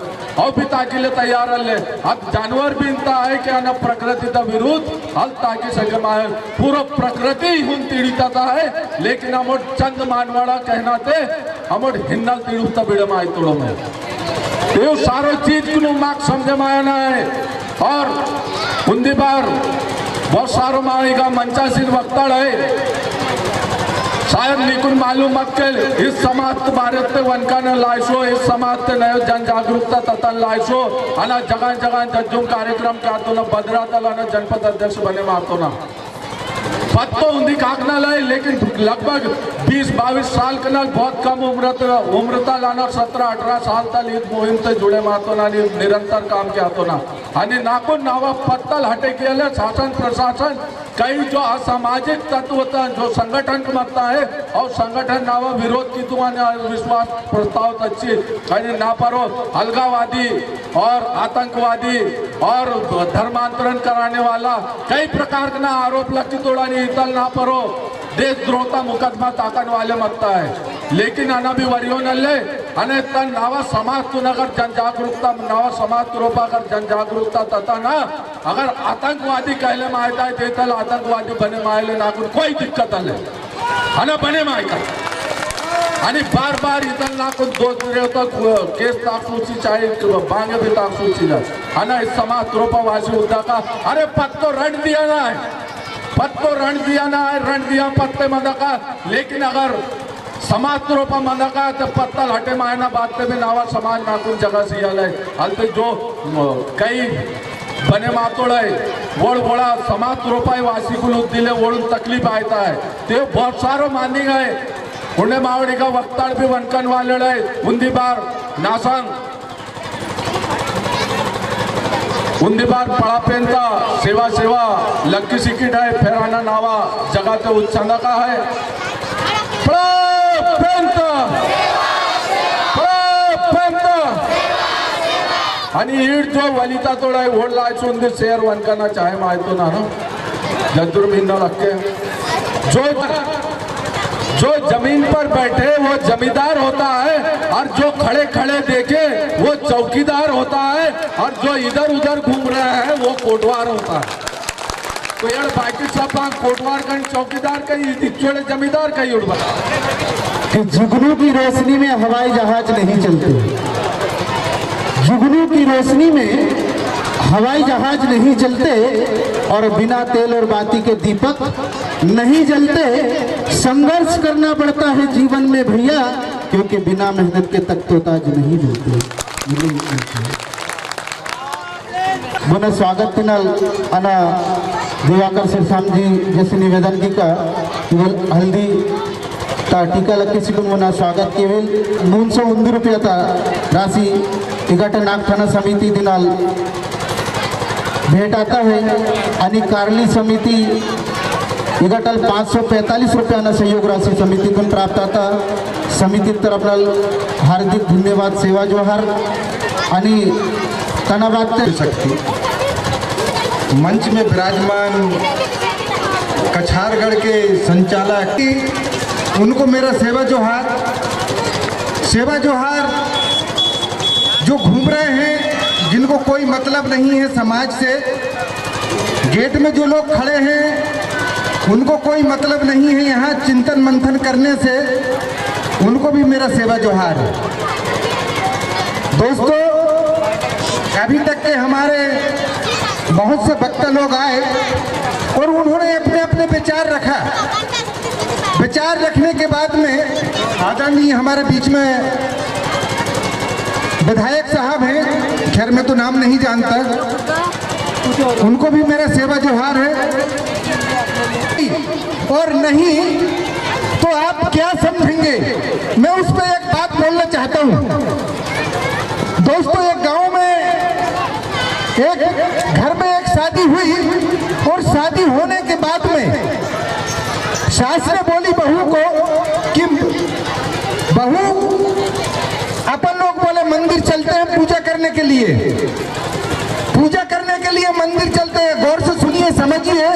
और भी ताकीले तैयार ले अब जानवर भी इंता है कि अन प्रकृति का विरुद्ध हल ताकि सके माए पूरा प्रकृति हुन तिड़ीता है। लेकिन हम चंद मानवाड़ा कहना थे हम हिन्नल तिड़ुता बिड़ माए तोड़ो में ये सारो चीज को मार्क समझे मायना है। और उन्दी बार बहुत सारो माएगा मंचासीन वक्तड़ है शायद निकुन मालूम मत के इस समाज भारत में वनका ने लाइसो इस समाज के नए जन जागरूकता तथा लाइसो अना जगह जगह जज्जुम कार्यक्रम क्या तो ना बदरा तला ना जनपद अध्यक्ष बने मारतो ना पद तो उन्दी काकना लाए लेकिन लगभग 20-22 साल के नाल बहुत कम उम्रता लाना 17-18 साल तक इस मुहिम से जुड़े मातो ना निरंतर काम किया तो ना आणि नाकुन नावा पत्तल हटे केले शासन प्रशासन कई जो असामाजिक तत्व जो संगठन मत है और संगठन नावा विरोध की तुम्हारे विश्वास प्रस्ताव अच्छी कहीं ना परो अलगावादी और आतंकवादी और धर्मांतरण कराने वाला कई प्रकार का आरोप लगती तोड़ा नहीं तल ना परो देशद्रोहता मुकदमा ताकन वाले मत्ता है। लेकिन अना भी वरियो न ले अने तन नावा समाज तो अगर जन जागरूकता नावा समाज तो अगर जन जागरूकता तथा ना अगर आतंकवादी कहले मायता है देतल आतंकवादी बने मायले ना कोई दिक्कत ले अना बने मायका आणि बार बार इथं ना कोण दोष केस ताकसूची चाहे बांगे भी ताकसूची ना अना इस समाज त्रोपावासी उद्दा का अरे पद तो रण दिया ना है पद तो रण दिया ना है रण दिया पत्ते मदा का। लेकिन अगर समाज रोपा मंदा का ते पत्तल हटे मायना बात में नावा समाज नाकून जगह सियाल है हलते जो कई बने मातोड़ है वोड़ वोड़ा समाज रोपाई वासी को दिले वोड़ून तकलीफ आता है ते बहुत सारो मानी गए उन्हें मावड़ी का वक्ताड़ भी वनकन वाले है उन्दी बार नासंग उन्दी बार पड़ा पेनता सेवा सेवा लक्की सिकिट है फेराना नावा जगह ते उच्चंदा का है आणि ईड जो वलिता तोड़ा है वोट लायचो उन्दी शेयर वनकना चाहे मायतो ना जदुर बिंदा रखे जो जमीन पर बैठे वो जमींदार होता है और जो खड़े खड़े देखे वो चौकीदार होता है और जो इधर उधर घूम रहे हैं वो कोटवार होता है तो यार बाकी सब कोटवार का चौकीदार का इचोड़े जमींदार का युड़ बता कि जुगनू की रोशनी में हवाई जहाज नहीं चलते, जुगनू की रोशनी में हवाई जहाज नहीं चलते और बिना तेल और बाती के दीपक नहीं जलते। संघर्ष करना पड़ता है जीवन में भैया, क्योंकि बिना मेहनत के तक तो ताज नहीं मिलते। बुना स्वागत तिनल अना दिवाकर सिरसाम जी जैसे निवेदन की का केवल हल्दी ता टीका लक्की सिकुन बुना स्वागत केवल 901 रुपया था राशि इगट नागठाणा समिति दिनाल भेट आता है आणि कारली समिति इगटल 545 रुपयाना सहयोग राशि समितीतून प्राप्त आता। समिती तरफ हार्दिक धन्यवाद, सेवा जोहार आणि धन्यवाद सकती। मंच में विराजमान कछारगढ़ के संचालक उनको मेरा सेवा जोहार जो घूम रहे हैं, जिनको कोई मतलब नहीं है समाज से। गेट में जो लोग खड़े हैं उनको कोई मतलब नहीं है यहाँ चिंतन मंथन करने से, उनको भी मेरा सेवा जोहार है। दोस्तों, अभी तक के हमारे बहुत से वक्ता लोग आए और उन्होंने अपने अपने विचार रखा। विचार रखने के बाद में आदरणीय हमारे बीच में विधायक साहब हैं, खैर मैं तो नाम नहीं जानता, उनको भी मेरा सेवा जोहार है। और नहीं तो आप क्या समझेंगे, मैं उस पर एक बात बोलना चाहता हूं। दोस्तों, एक गांव में एक घर में एक शादी हुई और शादी होने के बाद में सास ने बोली बहू को कि बहू अपन लोग बोले मंदिर चलते हैं पूजा करने के लिए, पूजा करने के लिए मंदिर चलते हैं। गौर से सुनिए, समझिए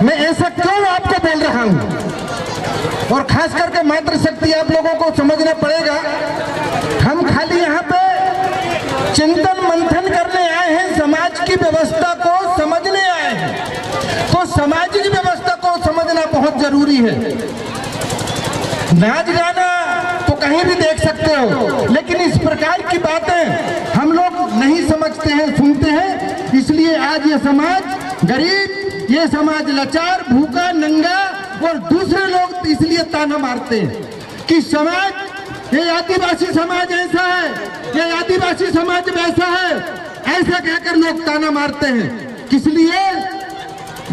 मैं ऐसा क्यों आपको बोल रहा हूं, और खास करके मातृशक्ति आप लोगों को समझना पड़ेगा। हम खाली यहाँ पे चिंतन मंथन करने आए हैं, समाज की व्यवस्था को समझने आए हैं। तो सामाजिक व्यवस्था को समझना बहुत जरूरी है। नाच गाना तो कहीं भी देख सकते हो, लेकिन इस प्रकार की बातें हम लोग नहीं समझते हैं, सुनते हैं। इसलिए आज ये समाज गरीब, ये समाज लाचार, भूखा, नंगा और दूसरे लोग इसलिए ताना मारते हैं कि समाज, ये आदिवासी समाज ऐसा है, ये आदिवासी समाज वैसा है, ऐसा कहकर लोग ताना मारते हैं। इसलिए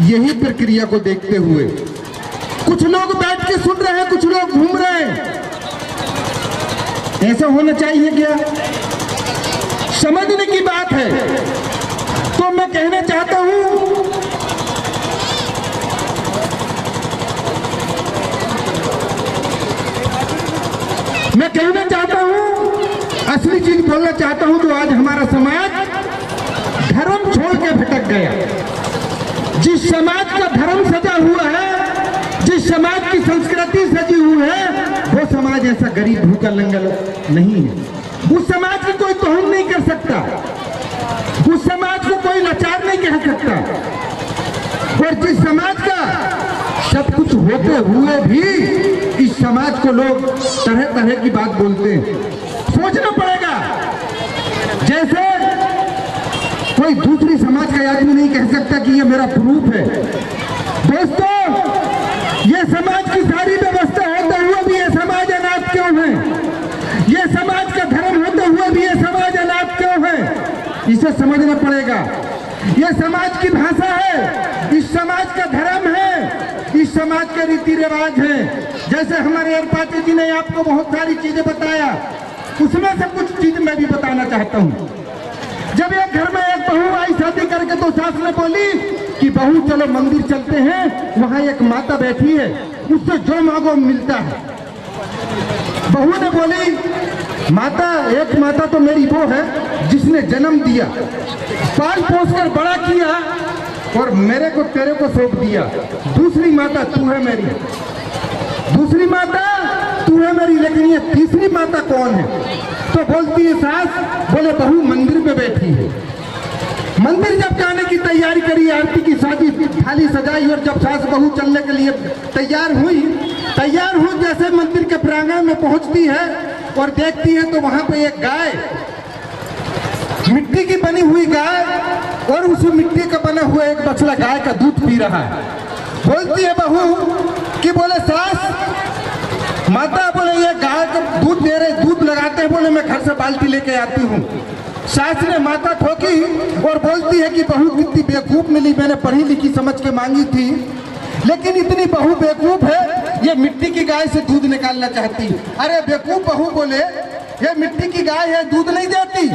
यही प्रक्रिया को देखते हुए कुछ लोग बैठ के सुन रहे हैं, कुछ लोग घूम रहे हैं। ऐसा होना चाहिए क्या? समझने की बात है। तो मैं कहना चाहता हूं, असली चीज बोलना चाहता हूं। तो आज हमारा समाज धर्म छोड़ के भटक गया। जिस समाज का धर्म सजा हुआ है, जिस समाज की संस्कृति सजी हुई है, वो समाज ऐसा गरीब भूखा नंगा नहीं है। उस समाज की कोई तोहन नहीं कर सकता, उस समाज को कोई लाचार नहीं कह सकता। और जिस समाज का सब कुछ होते हुए भी इस समाज को लोग तरह तरह की बात बोलते हैं, सोचना पड़ेगा। जैसे कोई दूसरी समाज का आदमी नहीं कह सकता कि ये मेरा प्रूफ है। दोस्तों, ये समाज की सारी व्यवस्था होते हुए भी ये समाज अनाथ उसे समझना पड़ेगा। ये समाज की भाषा है, इस समाज का धर्म है, इस समाज के रीति रिवाज है। जैसे हमारे अरपाचे जी ने आपको बहुत सारी चीजें बताया, उसमें से कुछ चीज मैं भी बताना चाहता हूँ। जब एक घर में एक बहू आई शादी करके तो सास ने बोली कि बहू चलो मंदिर चलते हैं, वहां एक माता बैठी है, उससे जो मांगो मिलता है। बहू ने बोली माता, एक माता तो मेरी वो है जिसने जन्म दिया, पाल पोस कर बड़ा किया और मेरे को तेरे को सौंप दिया। दूसरी माता तू है मेरी, दूसरी माता तू है मेरी, लेकिन ये तीसरी माता कौन है? तो बोलती है सास, बोले बहू मंदिर में बैठी है। मंदिर जब जाने की तैयारी करी, आरती की शादी थाली सजाई और जब सास बहू चलने के लिए तैयार हुई, जैसे मंदिर के प्रांगण में पहुंचती है और देखती है तो वहां पे एक गाय, मिट्टी की बनी हुई गाय, और उस मिट्टी का बना हुआ एक बछड़ा गाय का दूध पी रहा है। बोलती है बहू कि बोले सास, माता बोले ये गाय का दूध दे रहे, दूध लगाते हैं, बोले मैं घर से बाल्टी लेके आती हूँ। सास ने माता ठोकी और बोलती है कि बहू कितनी बेवकूफ मिली, मैंने पढ़ी लिखी समझ के मांगी थी, लेकिन इतनी बहू बेवकूफ है, ये मिट्टी की गाय से दूध निकालना चाहती। अरे बेवकूफ बहू, बोले ये मिट्टी की गाय है, दूध नहीं देती।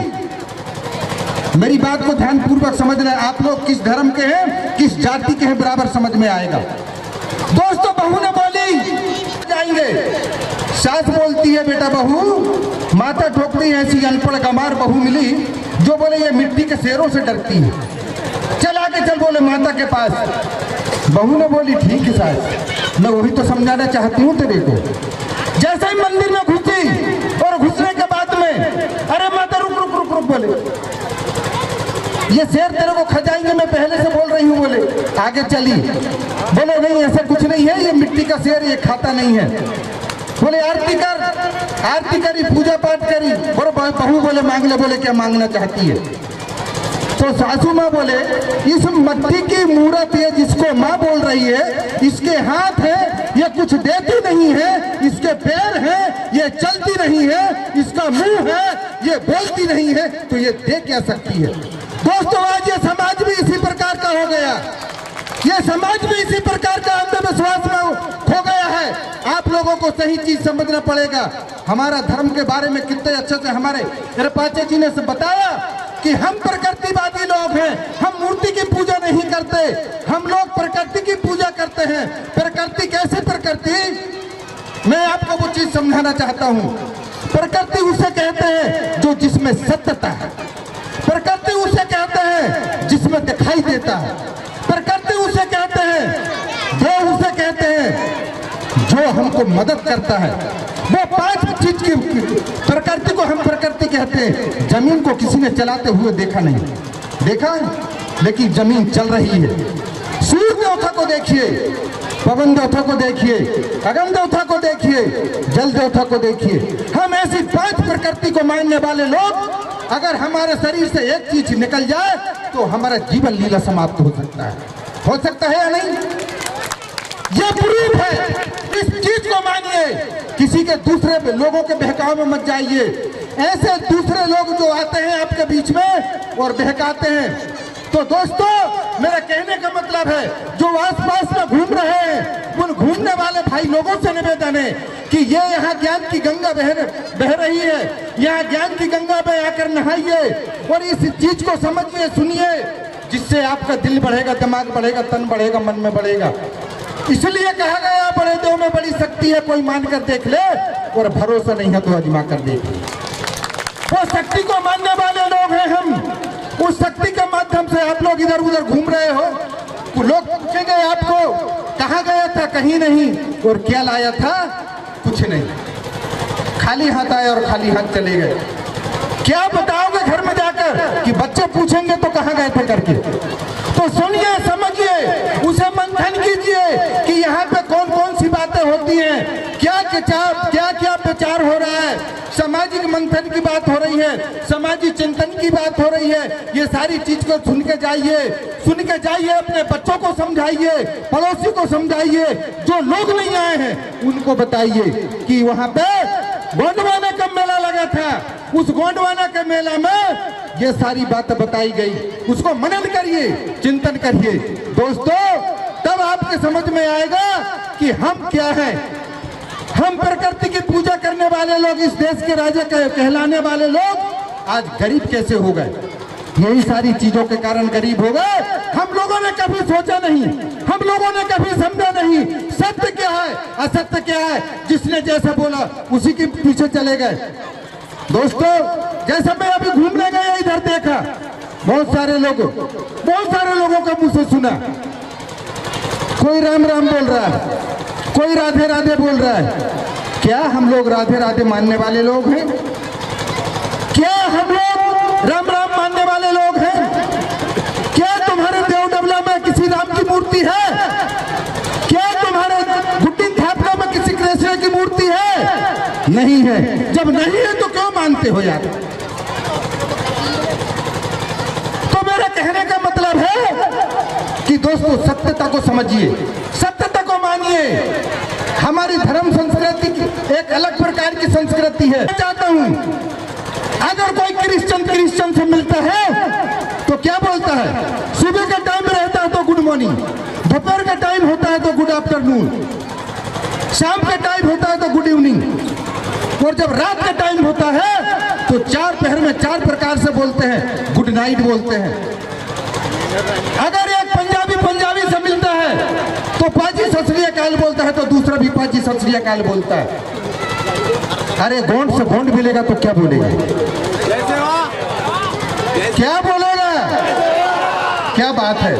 मेरी बात को ध्यानपूर्वक समझना, आप लोग किस धर्म के हैं, किस जाति के हैं, बराबर समझ में आएगा। दोस्तों, बहू ने बोली जाएंगे, सास बोलती है बेटा बहू, माता ठोकती है, ऐसी अनपढ़ गंवार बहू मिली जो बोले ये मिट्टी के शेरों से डरती है, चल आगे चल, बोले माता के पास। बहू ने बोली ठीक है सास, मैं वही तो समझाना चाहती हूँ तेरे को। जैसे ही मंदिर में घुसी और घुसने के बाद में, अरे माता रुक रुक रुक रुक, बोले ये शेर तेरे को खा जाएंगे, मैं पहले से बोल रही हूँ। बोले आगे चली, बोले नहीं ऐसा कुछ नहीं है, ये मिट्टी का शेर ये खाता नहीं है। बोले आरती कर, आरती करी, पूजा पाठ करी। बोले बहू बोले मांग ले, बोले क्या मांगना चाहती है? तो सासू माँ बोले इस मिट्टी की मूर्त है जिसको माँ बोल रही है, इसके हाथ है, ये कुछ देती नहीं है, इसके पैर हैं, ये चलती नहीं है, इसका मुंह है, ये बोलती नहीं है, तो ये दे क्या सकती है? दोस्तों, आज ये समाज भी इसी प्रकार का हो गया, ये समाज भी इसी प्रकार का अंधविश्वास में खो गया है। आप लोगों को सही चीज समझना पड़ेगा। हमारा धर्म के बारे में कितने अच्छे से हमारे अरपाचे जी ने बताया कि हम प्रकृतिवादी लोग हैं, हम मूर्ति की पूजा नहीं करते, हम लोग प्रकृति की पूजा करते हैं। प्रकृति कैसे प्रकृति? मैं आपको वो चीज समझाना चाहता हूँ। प्रकृति उसे कहते हैं जो जिसमें सत्यता है, प्रकृति उसे कहते हैं जिसमें दिखाई देता है, प्रकृति उसे कहते हैं, वो उसे कहते हैं जो हमको मदद करता है। वो 5 चीज की प्रकृति को हम प्रकृति कहते हैं। जमीन को किसी ने चलाते हुए देखा नहीं, देखा है, लेकिन जमीन चल रही है। सूर्य देवता को देखिए, पवन देवता को देखिए, अगम देवता को देखिए, जल देवता को देखिए। हम ऐसी 5 प्रकृति को मानने वाले लोग, अगर हमारे शरीर से एक चीज निकल जाए तो हमारा जीवन लीला समाप्त हो सकता है या नहीं? यह प्रूफ है। इस चीज को मानिए, किसी के दूसरे लोगों के बहकाव में मत जाइए। ऐसे दूसरे लोग जो आते हैं आपके बीच में और बहकाते हैं, तो दोस्तों मेरा कहने का मतलब है जो आसपास में घूम रहे हैं, उन घूमने वाले भाई लोगों से निवेदन है कि ये यहाँ ज्ञान की गंगा बह रही है, यहाँ ज्ञान की गंगा में आकर नहाइए और इस चीज को समझिए, सुनिए, जिससे आपका दिल बढ़ेगा, दिमाग बढ़ेगा, तन बढ़ेगा, मन में बढ़ेगा। इसलिए कहा गया बड़े देव में बड़ी शक्ति है, कोई मान कर देख ले, और भरोसा नहीं है तो आजमा कर देख ले। वो शक्ति को मानने वाले लोग हैं हम। उस शक्ति के माध्यम से आप लोग इधर उधर घूम रहे हो, लोग पूछेंगे आपको कहाँ गया था, कहीं नहीं, और क्या लाया था, कुछ नहीं, खाली हाथ आए और खाली हाथ चले गए। क्या बताओगे घर में जाकर कि बच्चे पूछेंगे तो कहाँ गए थे करके? तो सुनिए, समझिए, उसे मंथन कीजिए कि यहाँ पे कौन कौन सी बातें होती हैं, क्या क्या विचार हो रहा है, सामाजिक मंथन की बात हो रही है, सामाजिक चिंतन की बात हो रही है। ये सारी चीज को सुन के जाइए, अपने बच्चों को समझाइए, पड़ोसी को समझाइए, जो लोग नहीं आए हैं उनको बताइए कि वहाँ पे गोंडवाना का मेला लगा था, उस गोंडवाना के मेला में ये सारी बातें बताई गई। उसको मनन करिए, चिंतन करिए दोस्तों, तब आपके समझ में आएगा कि हम क्या हैं। हम प्रकृति की पूजा करने वाले लोग, इस देश के राजा कहलाने वाले लोग आज गरीब कैसे हो गए? यही सारी चीजों के कारण गरीब हो गए। हम लोगों ने कभी सोचा नहीं, हम लोगों ने कभी समझा नहीं सत्य क्या है, असत्य क्या है। जिसने जैसा बोला उसी के पीछे चले गए। दोस्तों, जैसा मैं अभी घूमने गया, इधर देखा बहुत सारे लोगों का मुंह से सुना, कोई राम राम बोल रहा है, कोई राधे राधे बोल रहा है। क्या हम लोग राधे राधे मानने वाले लोग हैं? क्या हम लोग राम राम मानने वाले लोग हैं? क्या तुम्हारे देवडबला में किसी राम की मूर्ति है? क्या तुम्हारे गुड्डी थापना में किसी कृष्ण की मूर्ति है? नहीं है। जब नहीं है तो क्यों मानते हो यार? तो मेरा कहने का मतलब है कि दोस्तों, सत्यता को समझिए, सत्यता को मानिए। हमारी धर्म संस्कृति एक अलग प्रकार की संस्कृति है। मैं चाहता हूं अगर कोई क्रिश्चियन से मिलता है तो क्या बोलता है? सुबह का टाइम रहता है तो गुड मॉर्निंग, दोपहर का टाइम होता है तो गुड आफ्टरनून, शाम का टाइम होता है तो गुड इवनिंग, और जब रात का टाइम होता है तो चार पहर में चार प्रकार से बोलते हैं, गुड नाइट बोलते हैं। अगर एक पंजाबी से मिलता है तो पाजी सत श्री अकाल बोलता है, तो दूसरा भी पाजी सत श्री अकाल बोलता है। अरे गोंड से गोंड मिलेगा तो क्या बोलेगा? क्या बोलेगा? क्या बात है?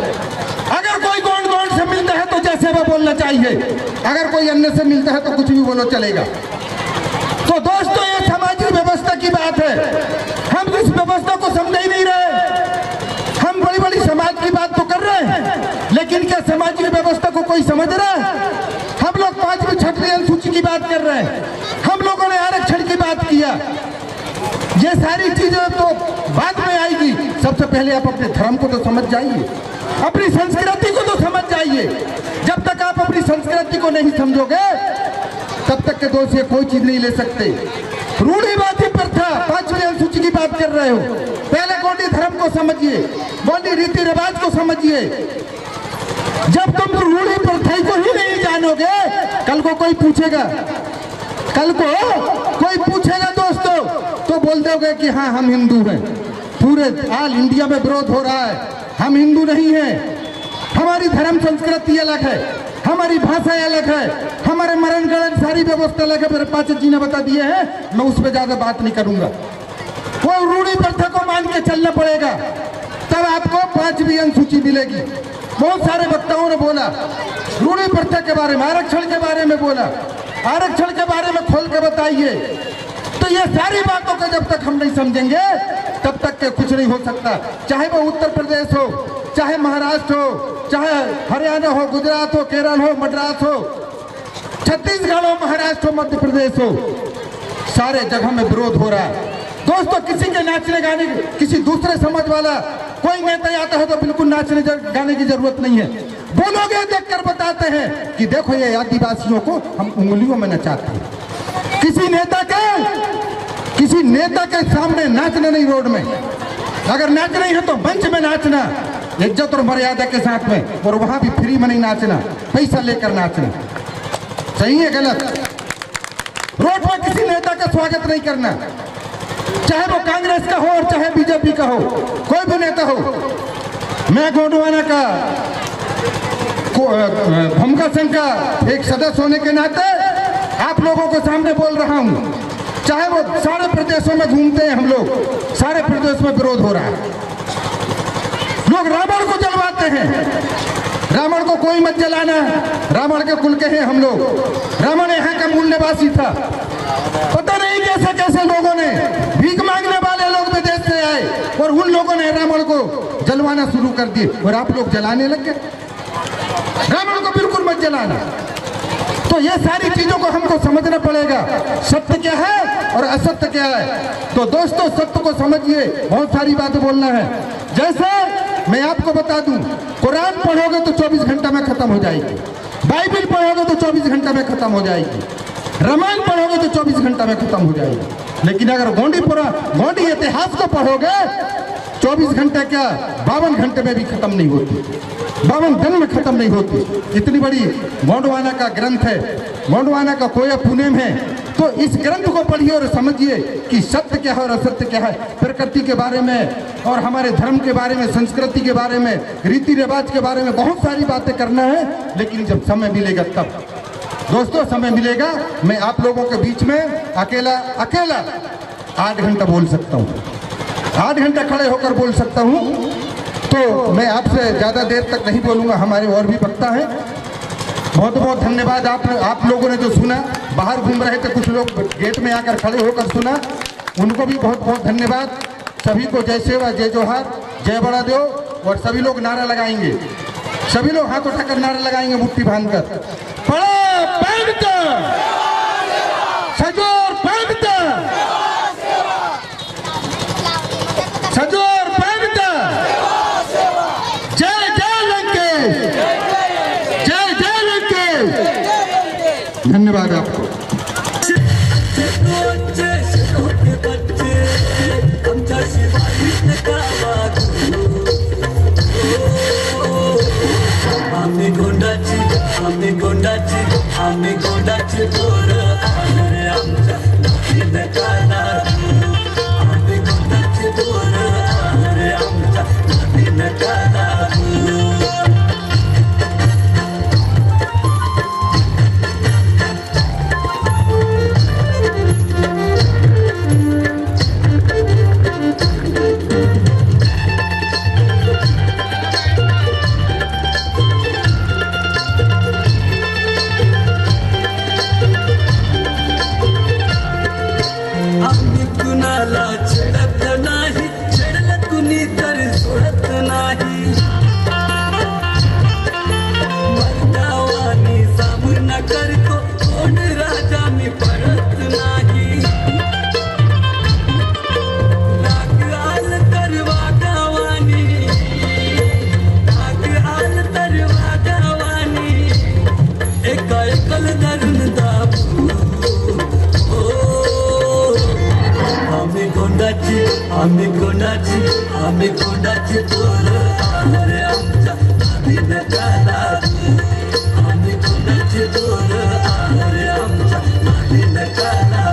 अगर कोई गोंड से मिलता है तो जैसे वो बोलना चाहिए, अगर कोई अन्य से मिलता है तो कुछ भी बोलो चलेगा। तो दोस्तों, ये सामाजिक व्यवस्था की बात है। हम इस व्यवस्था को समझ ही नहीं रहे। हम बड़ी बड़ी समाज की बात तो कर रहे हैं, लेकिन क्या सामाजिक व्यवस्था को कोई समझ रहा है? हम लोग 5वीं 6वीं अनुसूची की बात कर रहे हैं, हम लोगों ने आरक्षण की बात किया। ये सारी चीजें तो बाद में आएगी। सबसे पहले आप अपने धर्म को तो समझ जाइए, अपनी संस्कृति को तो समझ जाइए। जब तक आप अपनी संस्कृति को नहीं समझोगे तब तक के दोस्त ये कोई चीज नहीं ले सकते। रूढ़िवादी प्रथा 5वीं अनुसूची की बात कर रहे हो, पहले गोंडी धर्म को समझिए, गोंडी रीति रिवाज को समझिए। जब तुम रूढ़ी प्रथा को ही नहीं जानोगे, कल को कोई पूछेगा, दोस्तों, तो बोल दोगे कि हाँ हम हिंदू हैं। पूरे ऑल इंडिया में विरोध हो रहा है, हम हिंदू नहीं हैं। हमारी धर्म संस्कृति अलग है, हमारी भाषा अलग है, हमारे मरण गणन सारी व्यवस्था अलग है। मेरे पाचक जी ने बता दिए हैं, मैं उस पर ज्यादा बात नहीं करूंगा। वो रूढ़ी प्रथा को मान के चलना पड़ेगा, तब आपको 5वीं अनुसूची मिलेगी। बहुत सारे वक्ताओं ने बोला रूढ़ी प्रथा के बारे में, आरक्षण के बारे में बोला, आरक्षण के बारे में खोल के बताइए। तो ये सारी बातों को जब तक हम नहीं समझेंगे तब तक के कुछ नहीं हो सकता। चाहे वो उत्तर प्रदेश हो, चाहे महाराष्ट्र हो, चाहे हरियाणा हो, गुजरात हो, केरल हो, मद्रास हो, छत्तीसगढ़ हो, महाराष्ट्र हो, मध्य प्रदेश हो, सारे जगह में विरोध हो रहा है। दोस्तों, किसी के नाचने गाने, किसी दूसरे समाज वाला कोई नेता आता है तो बिल्कुल नाचने गाने की जरूरत नहीं है। बोलोगे देखकर बताते हैं कि देखो ये आदिवासियों को हम उंगलियों में नचाते हैं। किसी नेता के सामने नाचना नहीं रोड में। अगर नाचना ही है तो मंच में नाचना, इज्जत और मर्यादा के साथ में, और वहां भी फ्री में नहीं नाचना, पैसा लेकर नाचना। सही है गलत? रोड में किसी नेता का स्वागत नहीं करना, चाहे वो कांग्रेस का हो और चाहे बीजेपी का हो, कोई भी नेता हो। मैं गोंडवाना का भूमिका संघ का एक सदस्य होने के नाते आप लोगों के सामने बोल रहा हूं। चाहे वो सारे प्रदेशों में घूमते हैं, हम लोग सारे प्रदेश में विरोध हो रहा है। लोग रावण को जलवाते हैं, रावण को कोई मत जलाना, रावण के कुल के हैं हम लोग। रावण यहाँ का मूल निवासी था। पता नहीं कैसे कैसे लोगों ने, भीख मांगने वाले लोग विदेश से आए और उन लोगों ने रावण को जलवाना शुरू कर दिए, और आप लोग जलाने लग गए। रावण को बिल्कुल मत जलाना। तो ये सारी चीजों को हमको समझना पड़ेगा, सत्य क्या है और असत्य क्या है। तो दोस्तों, सत्य को समझिए, बहुत सारी बातें बोलना है। जैसे मैं आपको बता दूं, कुरान पढ़ोगे तो 24 घंटा में खत्म हो जाएगी, बाइबल पढ़ोगे तो 24 घंटा में खत्म हो जाएगी। रामायण पढ़ोगे तो 24 घंटा में खत्म हो जाएगा, लेकिन अगर गोंडी इतिहास को पढ़ोगे 24 घंटे क्या 52 घंटे में भी खत्म नहीं होती, 52 दिन में खत्म नहीं होती। इतनी बड़ी गोंडवाना का ग्रंथ है, गोंडवाना का कोया पुणे में है। तो इस ग्रंथ को पढ़िए और समझिए कि सत्य क्या है और असत्य क्या है, प्रकृति के बारे में और हमारे धर्म के बारे में, संस्कृति के बारे में, रीति रिवाज के बारे में बहुत सारी बातें करना है। लेकिन जब समय मिलेगा तब दोस्तों, समय मिलेगा, मैं आप लोगों के बीच में अकेला 8 घंटा बोल सकता हूँ, 8 घंटा खड़े होकर बोल सकता हूँ। तो मैं आपसे ज़्यादा देर तक नहीं बोलूँगा, हमारे और भी वक्ता हैं। बहुत बहुत धन्यवाद आप लोगों ने जो सुना, बाहर घूम रहे थे कुछ लोग, गेट में आकर खड़े होकर सुना, उनको भी बहुत बहुत धन्यवाद। सभी को जय सेवा, जय जोहार, जय बड़ा देव। और सभी लोग नारा लगाएंगे, सभी लोग हाथ उठाकर नारा लगाएंगे मुट्ठी बांधकर। पड़ा पैंगता, सजोर पैंगता, सजोर पैंगता, जय जय लंकेश, जय जय लंकेश। धन्यवाद आपको। आम्ही गोंडाची पोर आले आमच्या नातीन काना, आम्ही गोंडाची पोर आले आमच्या नातीन काना। आम्ही गोंडाची पोर आले आमच्या नातीन काना, आम्ही गोंडाची पोर आले आमच्या नातीन काना।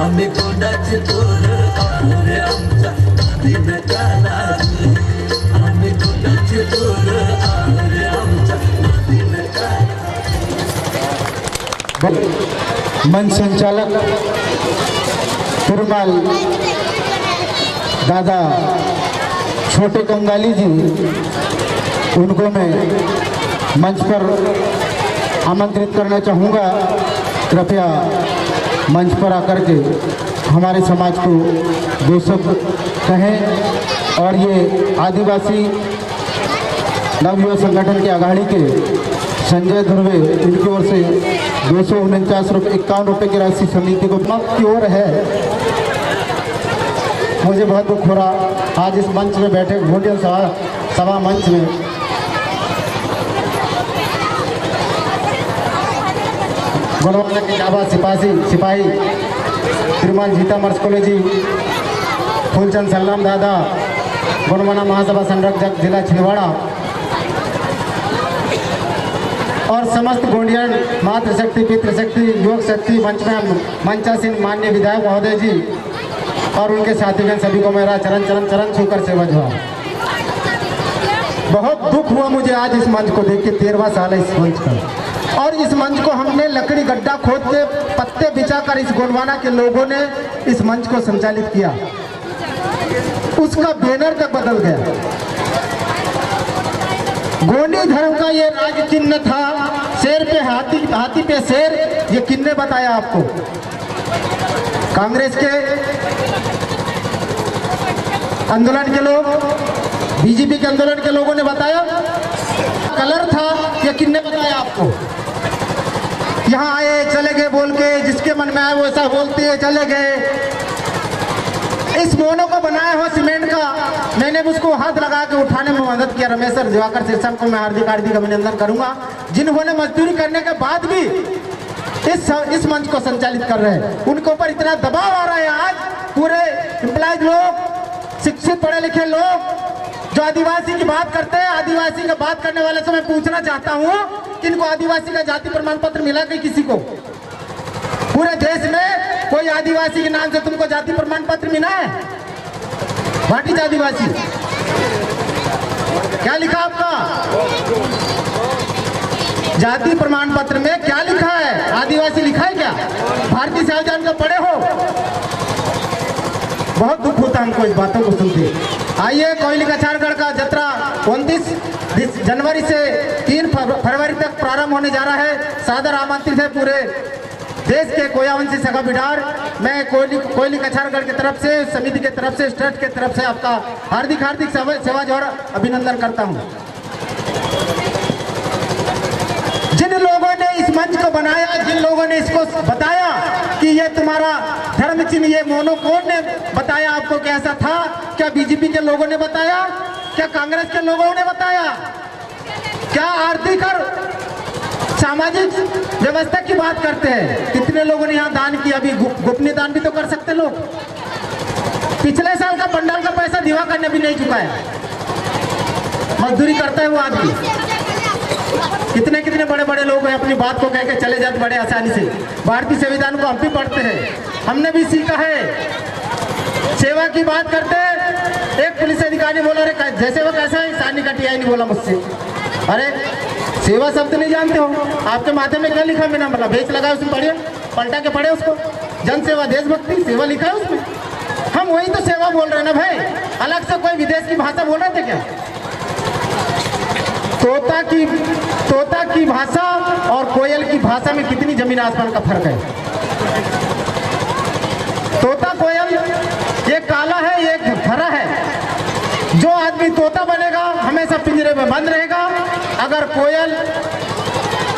आम्ही गोंडाची पोर आले आमच्या नातीन काना, आम्ही गोंडाची पोर आले आमच्या नातीन काना। मंच संचालक तिरुमाल दादा छोटे कंगाली जी, उनको मैं मंच पर आमंत्रित करना चाहूँगा। कृपया मंच पर आकर के हमारे समाज को दो शब्द कहें। और ये आदिवासी नवयुवा संगठन के अघाड़ी के संजय ध्रुवे, इनकी ओर से 249 रुपये की राशि समिति को की ओर है। मुझे बहुत दुख हो रहा आज इस मंच में बैठे भोजन सभा मंच में गोलवाना के जाबा सिपाही श्रीमान जीता मर्सकोले जी, फूलचंद सल्लाम दादा, गोलवाना महासभा संरक्षक जिला छिंदवाड़ा और समस्त गोंडियन मातृशक्ति, पितृशक्ति, युवक शक्ति मंच में मंचासीन माननीय विधायक महोदय जी, और उनके साथीगण सभी को मेरा चरण चरण चरण छूकर सेवा जोहार। बहुत दुख हुआ मुझे आज इस मंच को देख के, 13वां साल है इस मंच का, और इस मंच को हमने लकड़ी गड्ढा खोद के पत्ते बिछाकर इस गोंडवाना के लोगों ने इस मंच को संचालित किया, उसका बैनर तक बदल गया। गोंडी धर्म का ये राज चिन्ह था, शेर पे हाथी, हाथी पे शेर, ये किन्ने बताया आपको? कांग्रेस के आंदोलन के लोग, बीजेपी के आंदोलन के लोगों ने बताया। कलर था, ये किन्ने बताया आपको? यहाँ आए चले गए बोल के, जिसके मन में आए वो ऐसा बोलते हैं चले गए। इस मोनो को बनाया हुआ सीमेंट का, मैंने उसको हाथ लगा के उठाने में मदद किया। रमेश सर, दिवाकर शीर्षण को मैं हार्दिक हार्दिक अभिनंदन करूंगा, जिन्होंने मजदूरी करने के बाद भी इस मंच को संचालित कर रहे हैं। उनके ऊपर इतना दबाव आ रहा है आज, पूरे एम्प्लॉयज लोग, शिक्षित पढ़े लिखे लोग जो आदिवासी की बात करते हैं, आदिवासी की बात करने वाले से मैं पूछना चाहता हूँ कि इनको आदिवासी का जाति प्रमाण पत्र मिला कि किसी को? पूरे देश में कोई आदिवासी के नाम से तुमको जाति प्रमाण पत्र मिला है? व्हाट इज आदिवासी? क्या लिखा आपका जाति प्रमाण पत्र में? क्या लिखा है? आदिवासी लिखा है क्या? भारतीय संविधान को पढ़े हो? बहुत दुख होता है हमको इस बातों को सुनते। आइए, कोयली कछारगढ़ का जत्रा 29 जनवरी से 3 फरवरी तक प्रारंभ होने जा रहा है। सादर आमंत्रित है पूरे देश के कोयावंशी सगा बिडार। मैं कोयली कछारगढ़ की तरफ से, समिति के तरफ से, स्टेट के तरफ से आपका हार्दिक हार्दिक सेवा जोहार अभिनंदन करता हूं। जिन लोगों ने इस मंच को बनाया, जिन लोगों ने इसको बताया कि ये तुम्हारा धर्म चिन्ह, ये मोनो, कौन ने बताया आपको कैसा था? क्या बीजेपी के लोगों ने बताया? क्या कांग्रेस के लोगों ने बताया? क्या आर्थिक और सामाजिक व्यवस्था की बात करते हैं? कितने लोगों ने यहाँ दान किया? अभी गोपनीय दान भी तो कर सकते लोग। पिछले साल का पंडाल का पैसा दिवाकर ने भी नहीं चुकाया, मजदूरी करता है वो आदमी। कितने कितने बड़े बड़े लोग हैं, अपनी बात को कह के चले जाते बड़े आसानी से। भारतीय संविधान को हम भी पढ़ते हैं, हमने भी सीखा है। सेवा की बात करते हैं, एक पुलिस अधिकारी बोला, अरे जैसे वो कैसा है, सानी का टीआई नहीं बोला मुझसे। अरे सेवा शब्द नहीं जानते हो? आपके माथे में क्या लिखा? मैंने बोला बेच लगा, उसमें पढ़िए, पलटा के पढ़े उसको। जन सेवा, देशभक्ति, सेवा लिखा है उसमें। हम वही तो सेवा बोल रहे हैं ना भाई, अलग से कोई विदेश की भाषा बोल रहे थे क्या? तोता की भाषा और कोयल की भाषा में कितनी जमीन आसमान का फर्क है। तोता कोयल एक काला है, एक हरा है। जो आदमी तोता बनेगा हमेशा पिंजरे में बंद रहेगा, अगर कोयल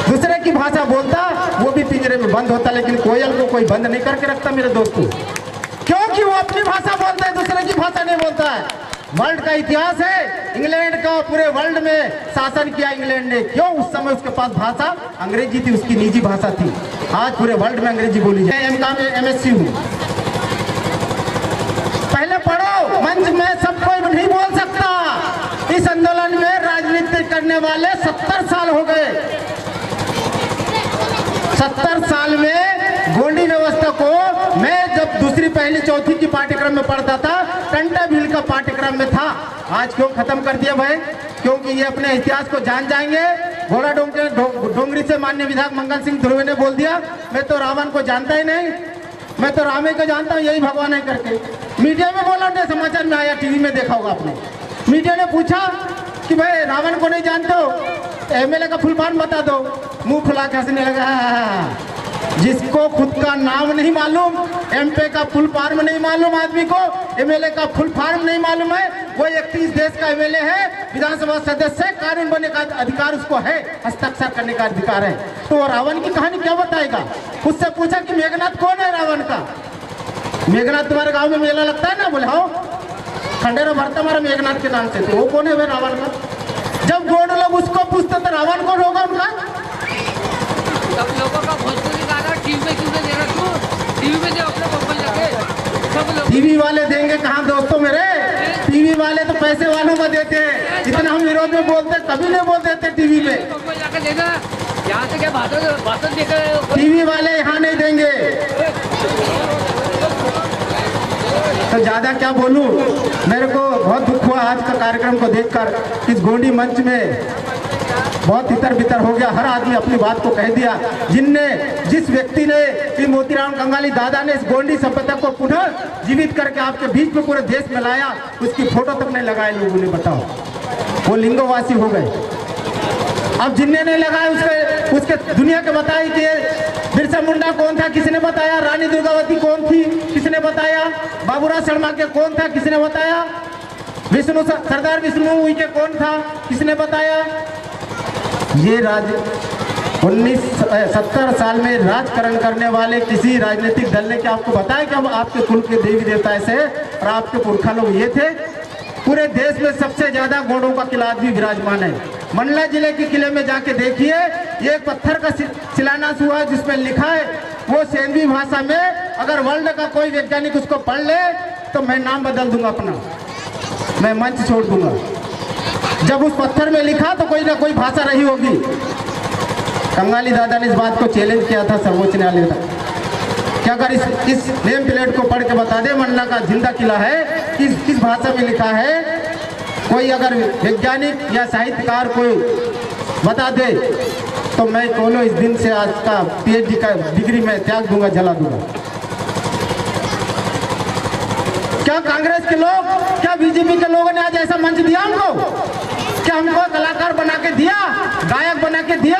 दूसरे की भाषा बोलता वो भी पिंजरे में बंद होता, लेकिन कोयल को कोई बंद नहीं करके रखता मेरे दोस्तों, क्योंकि वो अपनी भाषा बोलता है, दूसरे की भाषा नहीं बोलता है। वर्ल्ड का इतिहास है, इंग्लैंड का पूरे वर्ल्ड में शासन किया इंग्लैंड ने। क्यों? उस समय उसके पास भाषा अंग्रेजी थी, उसकी निजी भाषा थी। आज पूरे वर्ल्ड में अंग्रेजी बोली जाए। MSc हूँ। पहले पढ़ो, मंच में सब कोई नहीं बोल सकता। इस आंदोलन में राजनीति करने वाले 70 साल हो गए। 70 साल में गोंडी व्यवस्था को मैं जब दूसरी, पहली, चौथी की पाठ्यक्रम में पढ़ता था, टंटा भील का पाठ्यक्रम में था। आज क्यों खत्म कर दिया भाई? क्योंकि ये अपने इतिहास को जान जाएंगे। घोड़ा डोंगरी से माननीय विधायक मंगल सिंह ध्रुवे ने बोल दिया, मैं तो रावण को जानता ही नहीं, मैं तो रामे को जानता हूँ, यही भगवान है करके। मीडिया में बोला, समाचार में आया, टीवी में देखा होगा आपने। मीडिया ने पूछा कि भाई रावण को नहीं जानते हो, MLA का फुल फॉर्म बता दो। मुंह फुला के हंसने लगा। जिसको खुद का नाम नहीं मालूम, MP का फुल फॉर्म नहीं मालूम, आदमी को MLA का फुल फॉर्म नहीं मालूम है, वो 31 देश का MLA है, विधानसभा सदस्य है, कानून बनने का अधिकार उसको है, हस्ताक्षर करने का अधिकार है। तो वो रावण की कहानी क्या बताएगा? उससे पूछा कि मेघनाथ कौन है रावण का? मेघनाथ तुम्हारे गांव में मेला लगता है ना? बोले हाँ, खंडेरा भरता हमारा मेघनाथ के नाम से। तो वो कौन है वे रावण का? जब गोंड लोग उसको पूछते तो रावण कौन होगा उनका? सब लोगों का भोजपुरी गाना टीवी में क्यों दे रहा तू? टीवी में जो अपने बबल लगे सब लोग। टीवी वाले देंगे कहाँ दोस्तों मेरे? टीवी वाले तो पैसे वालों को देते हैं। इतना हम विरोध में बोलते, कभी नहीं बोलते थे टीवी में। बबल जाकर देना, यहाँ से क्या भाषण देकर टीवी वाले यहाँ नहीं देंगे। तो ज़्यादा क्या बोलूँ, मेरे को बहुत दुख हुआ आज का कार्यक्रम को देखकर। इस गोंडी मंच में बहुत इतर बितर हो गया, हर आदमी अपनी बात को कह दिया। जिस व्यक्ति ने, कि मोतीराम कंगाली दादा ने इस गोंडी सभ्यता को पुनः जीवित करके आपके बीच में पूरे देश में लाया, उसकी फोटो तक नहीं लगाए लोगों ने, बताओ। वो लिंगोवासी हो गए। अब जिनने नहीं लगाया उसके दुनिया के बताई कि बिरसा मुंडा कौन था, किसने बताया? रानी दुर्गावती कौन थी, किसने बताया? बाबूराव शर्मा के कौन था, किसने बताया? सरदार विष्णु उइके कौन था, किसने बताया? ये 70 साल में राजकरण करने वाले किसी राजनीतिक दल ने क्या आपको बताया कि हम आपके कुल के देवी देवता ऐसे और आपके पुरखा लोग ये थे? पूरे देश में सबसे ज्यादा गोंडों का किला आज भी विराजमान है। मंडला जिले के किले में जाके देखिए, ये एक पत्थर का शिलान्यास हुआ है जिसमें लिखा है, वो सेंधी भाषा में, अगर वर्ल्ड का कोई वैज्ञानिक उसको पढ़ ले तो मैं नाम बदल दूंगा अपना, मैं मंच छोड़ दूंगा। जब उस पत्थर में लिखा तो कोई ना कोई भाषा रही होगी। कंगाली दादा ने इस बात को चैलेंज किया था सर्वोच्च न्यायालय तक कि अगर इस नेम प्लेट को पढ़ के बता दे मंडला का जिंदा किला है, किस भाषा में लिखा है, कोई अगर वैज्ञानिक या साहित्यकार कोई बता दे तो मैं बोलो इस दिन से आज का PhD का डिग्री में त्याग दूंगा, जला दूंगा। क्या कांग्रेस के लोग, क्या बीजेपी के लोगों ने आज ऐसा मंच दिया हमको? क्या हमको कलाकार बना के दिया, गायक बना के दिया?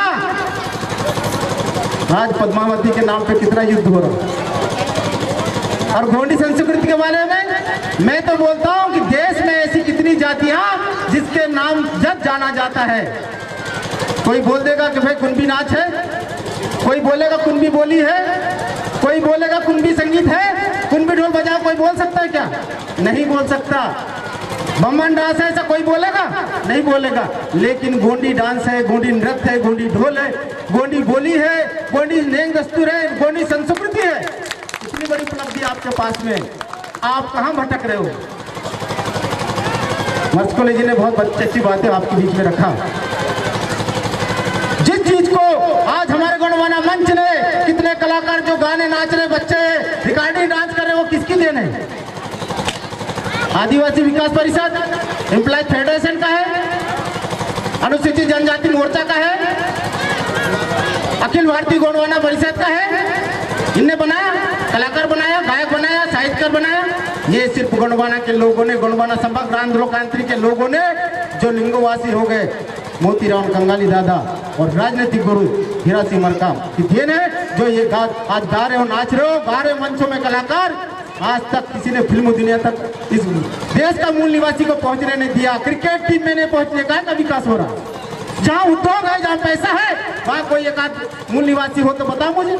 आज पद्मावती के नाम पे कितना युद्ध हो रहा। और गोंडी संस्कृति के बारे में मैं तो बोलता हूँ कि देश में ऐसी कितनी जातियां जिसके नाम जब जाना जाता है। कोई बोल देगा कि भाई कुंभी नाच है, कोई बोलेगा कुंभी बोली है, कोई बोलेगा कुंभी संगीत है, कुंभी ढोल बजाओ, कोई बोल सकता है क्या? नहीं बोल सकता। बम्बन डांस है ऐसा कोई बोलेगा? नहीं बोलेगा। लेकिन गोंडी डांस है, गोंडी नृत्य है, गोंडी ढोल है, गोंडी बोली है, गोंडी नेंग दस्तूर है, गोंडी संस्कृति है। इतनी बड़ी उपलब्धि आपके पास में, आप कहाँ भटक रहे हो? मस्कोले जी ने बहुत अच्छी बातें आपके बीच में रखा। जिस चीज को आज हमारे गणमाना मंच ने, कितने कलाकार जो गाने नाच रहे, बच्चे रिकॉर्डिंग डांस कर रहे, वो किसकी देन है? आदिवासी विकास परिषद, एम्प्लॉय फेडरेशन का है, अनुसूचित जनजाति मोर्चा का है, अखिल भारतीय गोंडवाना परिषद का है। इनने बनाया, कलाकार बनाया, गायक बनाया, साहित्यकार बनाया। ये सिर्फ गोंडवाना के लोगों ने, गोंडवाना समग्र आंध्र लोकांतरी के लोगों ने, जो लिंगोवासी हो गए, मोतीराम कंगाली दादा और राजनीतिक गुरु हीरा सिंह मरकाम की देन है। जो ये आज गा रहे हो, नाच रहे हो, गा रहे मंचों में कलाकार, आज तक किसी ने फिल्म दुनिया तक इस देश का मूल निवासी को पहुंचने नहीं दिया। क्रिकेट टीम में नहीं पहुंचने का विकास हो रहा। जहां उद्योग है, जहां पैसा है, वहां कोई एक आध मूल निवासी हो तो बताओ मुझे।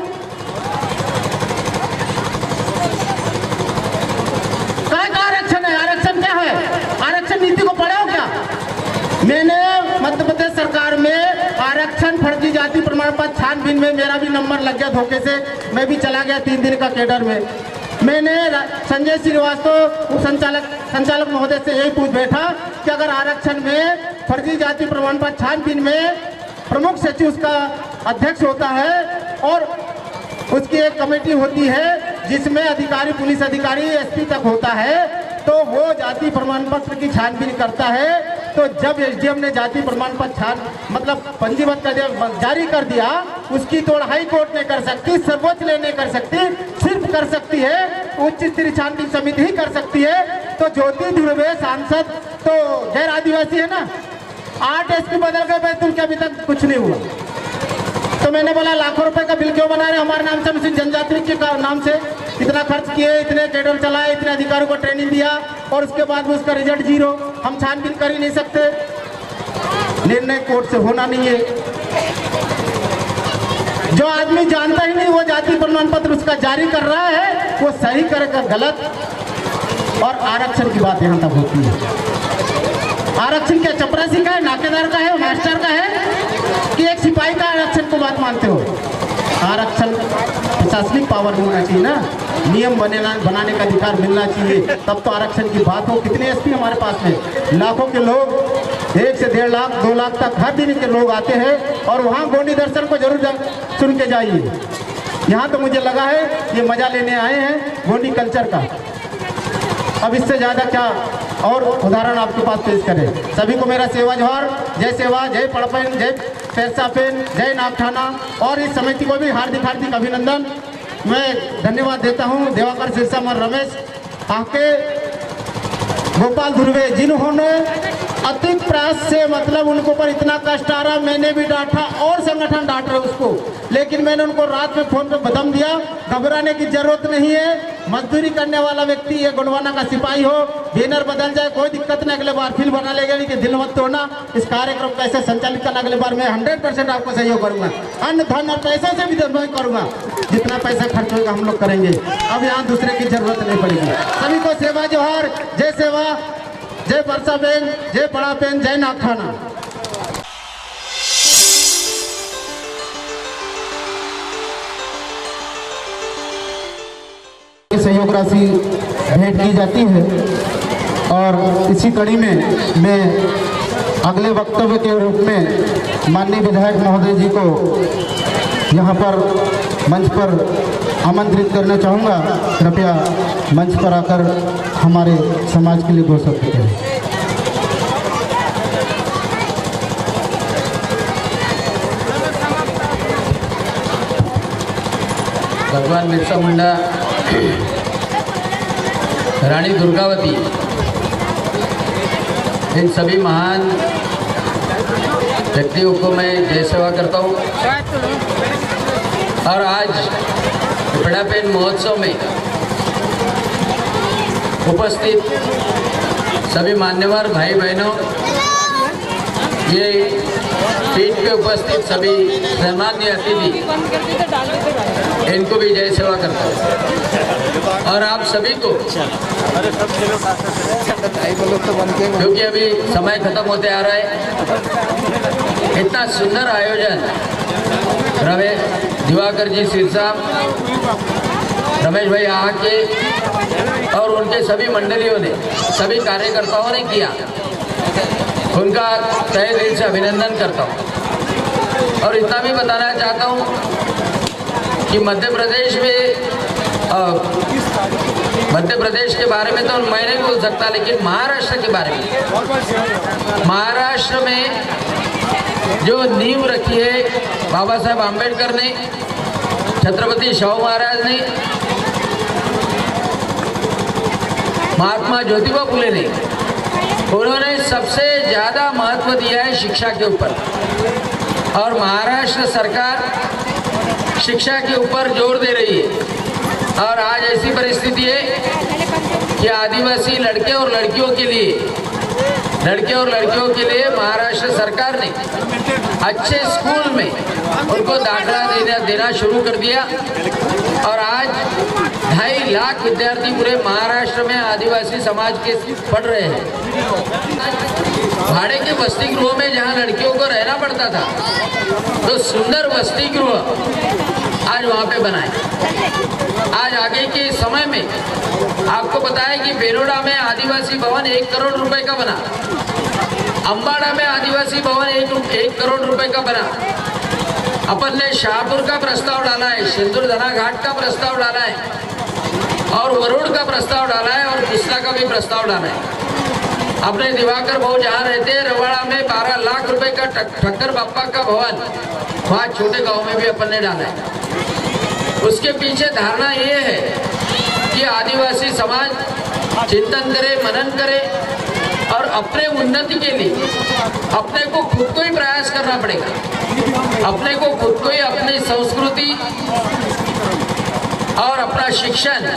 काय का आरक्षण है? आरक्षण क्या है? आरक्षण नीति को पढ़े हो क्या? मैंने मध्य प्रदेश सरकार में आरक्षण फर्जी जाति प्रमाण पत्र छानबीन में मेरा भी नंबर लग गया धोखे से, मैं भी चला गया 3 दिन का कैडर में। मैंने संजय श्रीवास्तव उप संचालक महोदय से यही पूछ बैठा कि अगर आरक्षण में फर्जी जाति प्रमाण पत्र छानबीन में प्रमुख सचिव उसका अध्यक्ष होता है और उसकी एक कमेटी होती है जिसमें अधिकारी, पुलिस अधिकारी, SP तक होता है, तो वो जाति प्रमाण पत्र की छानबीन करता है। तो जब SDM ने जाति प्रमाण पत्र मतलब पंजीबद्ध कर जारी कर दिया, उसकी तोड़ हाई कोर्ट ने कर सकती, सर्वोच्च न्यायालय कर सकती, सिर्फ कर सकती है उच्च स्तरीय छानबीन समिति ही कर सकती है। तो ज्योति ध्रुवे सांसद तो गैर आदिवासी है ना, 8 SP बदल गए बैतूल के, अभी तक कुछ नहीं हुआ। तो मैंने बोला लाखों रुपए का बिल क्यों बना रहे हमारे नाम से, अनुसूचित जनजाति के नाम से? इतना खर्च किए, इतने कैडर चलाए, इतने अधिकारियों को ट्रेनिंग दिया और उसके बाद भी उसका रिजल्ट 0। हम छानबीन कर ही नहीं सकते, निर्णय कोर्ट से होना नहीं है। जो आदमी जानता ही नहीं वो जाति प्रमाण पत्र उसका जारी कर रहा है, वो सही करेगा गलत। और आरक्षण की बात यहाँ तक होती है। आरक्षण क्या चपरासी का है, नाकेदार का है, मास्टर का है कि एक सिपाही का आरक्षण को बात मानते हो? आरक्षण प्रशासनिक पावर होना चाहिए ना, नियम बनाने का अधिकार मिलना चाहिए, तब तो आरक्षण की बात हो। कितने SP हमारे पास में, लाखों के लोग, 1 से 1.5 लाख 2 लाख तक हर दिन के लोग आते हैं और वहाँ गोंडी दर्शन को जरूर सुन के जाइए। यहाँ तो मुझे लगा है ये मजा लेने आए हैं गोंडी कल्चर का। अब इससे ज़्यादा क्या और उदाहरण आपके पास पेश करें। सभी को मेरा सेवा जोहार, जय सेवा, जय पड़पेन, जय पेरसापेन, जय नागठाना और इस समिति को भी हार्दिक हार्दिक अभिनंदन। मैं धन्यवाद देता हूँ देवाकर सिरसा मन रमेश आके गोपाल धुर्वे, जिन्होंने अति प्रयास से मतलब उनको पर इतना कष्ट आ रहा, मैंने भी डांटा और संगठन डांट रहे उसको, लेकिन मैंने उनको रात में फोन पे बदम दिया, घबराने की जरूरत नहीं है। मजदूरी करने वाला व्यक्ति ये गुणवाना का सिपाही हो, बैनर बदल जाए कोई दिक्कत नहीं, अगले बार फिर बना लेगा, कि दिल मत तोड़ना। इस कार्यक्रम को कैसे संचालित करना अगले बार मैं 100% आपको सहयोग करूंगा, अन्य धन और पैसे से भी मैं करूंगा, जितना पैसा खर्च होगा हम लोग करेंगे। अब यहाँ दूसरे की जरूरत नहीं पड़ेगी। सभी को सेवा जोहार, जय सेवा, जय परसा बेन, जय बड़ा बेन, जय नागठाना। सहयोग राशि भेंट की जाती है और इसी कड़ी में मैं अगले वक्तव्य के रूप में माननीय विधायक महोदय जी को यहाँ पर मंच पर आमंत्रित करना चाहूँगा। कृपया मंच पर आकर हमारे समाज के लिए 2 शब्द कहें। भगवान बिरसा मुंडा, रानी दुर्गावती, इन सभी महान व्यक्तियों को मैं जय सेवा करता हूँ। और आज बड़ापेन महोत्सव में उपस्थित सभी मान्यवर भाई बहनों, ये पीठ पे उपस्थित सभी सम्माननीय अतिथि, इनको भी जय सेवा करता हूँ। और आप सभी को, क्योंकि अभी समय खत्म होते आ रहा है, इतना सुंदर आयोजन दिवाकर जी सिरसा, रमेश भाई आके और उनके सभी मंडलियों ने, सभी कार्यकर्ताओं ने किया, उनका तहे दिल से अभिनंदन करता हूँ। और इतना भी बताना चाहता हूँ कि मध्य प्रदेश के बारे में तो मैं नहीं बोल सकता, लेकिन महाराष्ट्र के बारे में, महाराष्ट्र में जो नींव रखी है बाबा साहेब आम्बेडकर ने, छत्रपति शाहू महाराज ने, महात्मा ज्योतिबा फुले ने, उन्होंने सबसे ज़्यादा महत्व दिया है शिक्षा के ऊपर। और महाराष्ट्र सरकार शिक्षा के ऊपर जोर दे रही है। और आज ऐसी परिस्थिति है कि आदिवासी लड़के और लड़कियों के लिए महाराष्ट्र सरकार ने अच्छे स्कूल में उनको दाखला देना शुरू कर दिया। और आज 2.5 लाख विद्यार्थी पूरे महाराष्ट्र में आदिवासी समाज के पढ़ रहे हैं। भाड़े के वसति गृह में जहां लड़कियों को रहना पड़ता था, तो सुंदर वसति गृह आज वहां पे बनाए। आज आगे के समय में आपको पता है कि बेरोड़ा में आदिवासी भवन 1 करोड़ रुपए का बना, अम्बाड़ा में आदिवासी भवन 1 करोड़ रुपए का बना। अपन ने शाहपुर का प्रस्ताव डाला है, सिंदूरधना घाट का प्रस्ताव डाला है, और वरुण का प्रस्ताव डाला है, और कृष्णा का भी प्रस्ताव डाला है। अपने दिवाकर भाऊ जहाँ रहते हैं रवाड़ा में 12 लाख रुपए का ठक्कर बाप्पा का भवन, वहाँ छोटे गांव में भी अपन ने डाला है। उसके पीछे धारणा ये है कि आदिवासी समाज चिंतन करे, मनन करे, और अपने उन्नति के लिए अपने को खुद को ही प्रयास करना पड़ेगा। अपने को खुद को ही अपनी संस्कृति और अपना शिक्षण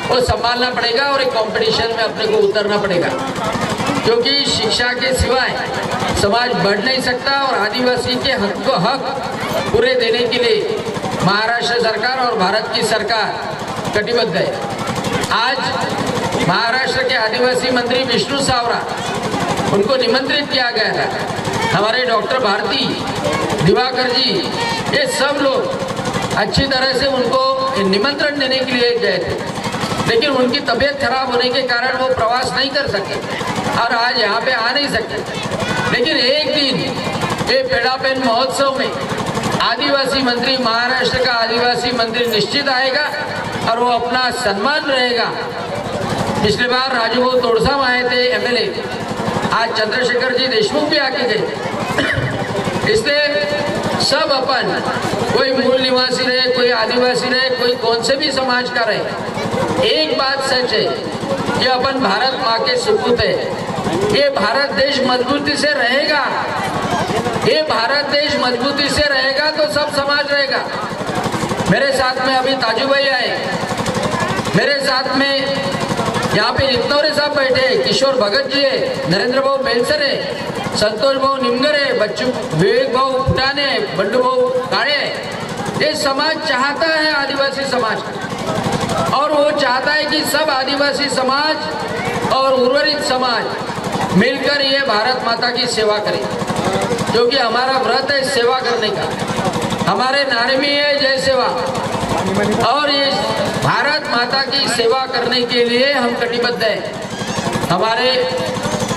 को संभालना पड़ेगा, और एक कंपटीशन में अपने को उतरना पड़ेगा, क्योंकि शिक्षा के सिवाय समाज बढ़ नहीं सकता। और आदिवासी के हक को हक पूरे देने के लिए महाराष्ट्र सरकार और भारत की सरकार कटिबद्ध है। आज महाराष्ट्र के आदिवासी मंत्री विष्णु सावरा, उनको निमंत्रित किया गया था। हमारे डॉक्टर भारती, दिवाकर जी, ये सब लोग अच्छी तरह से उनको निमंत्रण देने के लिए गए थे, लेकिन उनकी तबीयत खराब होने के कारण वो प्रवास नहीं कर सके और आज यहाँ पे आ नहीं सके। लेकिन एक दिन ये पेड़ापेन महोत्सव में आदिवासी मंत्री, महाराष्ट्र का आदिवासी मंत्री निश्चित आएगा और वो अपना सम्मान रहेगा पिछले बार राजू भाऊ तोड़साम आए थे एमएलए, आज चंद्रशेखर जी देशमुख भी आके गए। इसलिए सब अपन, कोई मूल निवासी रहे, कोई आदिवासी रहे, कोई कौन से भी समाज का रहे, एक बात सच है कि अपन भारत माँ के सुपूत है। ये भारत देश मजबूती से रहेगा, ये भारत देश मजबूती से रहेगा तो सब समाज रहेगा। मेरे साथ में अभी ताजू भाई आए, मेरे साथ में यहाँ पे नित्नौरे साहब बैठे, किशोर भगत जी है, नरेंद्र भाऊ बेलसर है, संतोष भाऊ निमगर है, बच्चू विवेक भाऊ भूटाने, बंडू भाऊ काड़े। ये समाज चाहता है आदिवासी समाज, और वो चाहता है कि सब आदिवासी समाज और उर्वरित समाज मिलकर ये भारत माता की सेवा करें, क्योंकि हमारा व्रत है सेवा करने का। हमारे नारे में है जय सेवा, और ये भारत माता की सेवा करने के लिए हम कटिबद्ध हैं। हमारे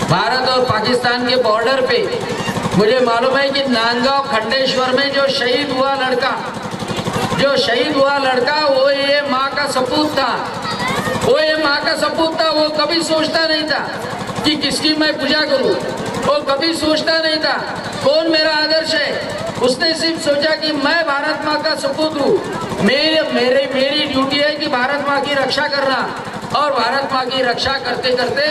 भारत और पाकिस्तान के बॉर्डर पे मुझे मालूम है कि नांदगांव खंडेश्वर में जो शहीद हुआ लड़का, वो ये माँ का सपूत था, वो कभी सोचता नहीं था कि किसकी मैं पूजा करूं, वो कभी सोचता नहीं था कौन मेरा आदर्श है। उसने सिर्फ सोचा कि मैं भारत माँ का सपूत हूँ, मेरी ड्यूटी है कि भारत माँ की रक्षा करना। और भारत माँ की रक्षा करते करते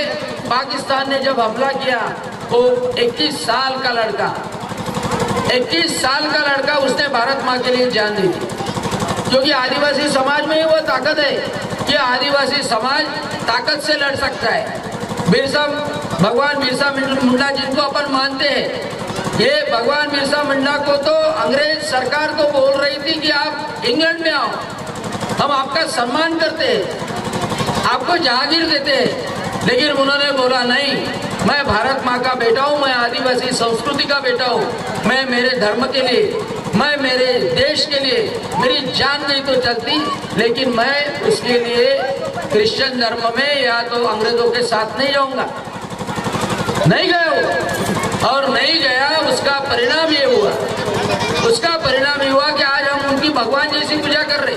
पाकिस्तान ने जब हमला किया, वो 21 साल का लड़का उसने भारत माँ के लिए जान दी, क्योंकि आदिवासी समाज में वो ताकत है कि आदिवासी समाज ताकत से लड़ सकता है। भगवान बिरसा मुंडा जिनको अपन मानते हैं, ये भगवान बिरसा मुंडा को तो अंग्रेज सरकार तो बोल रही थी कि आप इंग्लैंड में आओ, हम आपका सम्मान करते हैं, आपको जहागीर देते हैं, लेकिन उन्होंने बोला नहीं, मैं भारत माँ का बेटा हूँ, मैं आदिवासी संस्कृति का बेटा हूँ, मैं मेरे धर्म के लिए, मैं मेरे देश के लिए मेरी जान नहीं तो चलती, लेकिन मैं उसके लिए क्रिश्चियन धर्म में या तो अंग्रेजों के साथ नहीं जाऊंगा। नहीं गया वो, और नहीं गया, उसका परिणाम ये हुआ कि आज हम उनकी भगवान जैसी पूजा कर रहे।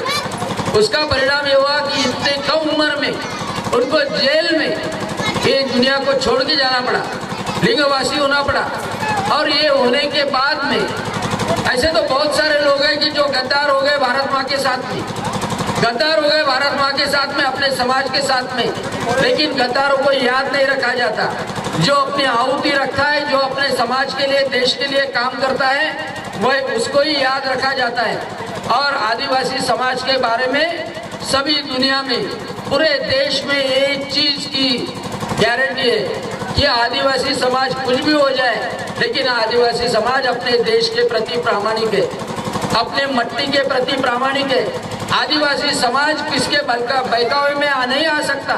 उसका परिणाम ये हुआ कि इतने कम उम्र में उनको जेल में ये दुनिया को छोड़ के जाना पड़ा, लिंगवासी होना पड़ा। और ये होने के बाद में ऐसे तो बहुत सारे लोग हैं कि जो गद्दार हो गए भारत माँ के साथ में, अपने समाज के साथ में, लेकिन गद्दारों को याद नहीं रखा जाता। जो अपनी आहुति रखता है, जो अपने समाज के लिए, देश के लिए काम करता है, वह उसको ही याद रखा जाता है। और आदिवासी समाज के बारे में सभी दुनिया में, पूरे देश में एक चीज की गारंटी है कि आदिवासी समाज कुछ भी हो जाए, लेकिन आदिवासी समाज अपने देश के प्रति प्रामाणिक है, अपने मट्टी के प्रति प्रामाणिक है। आदिवासी समाज किसके बहकावे में नहीं आ सकता।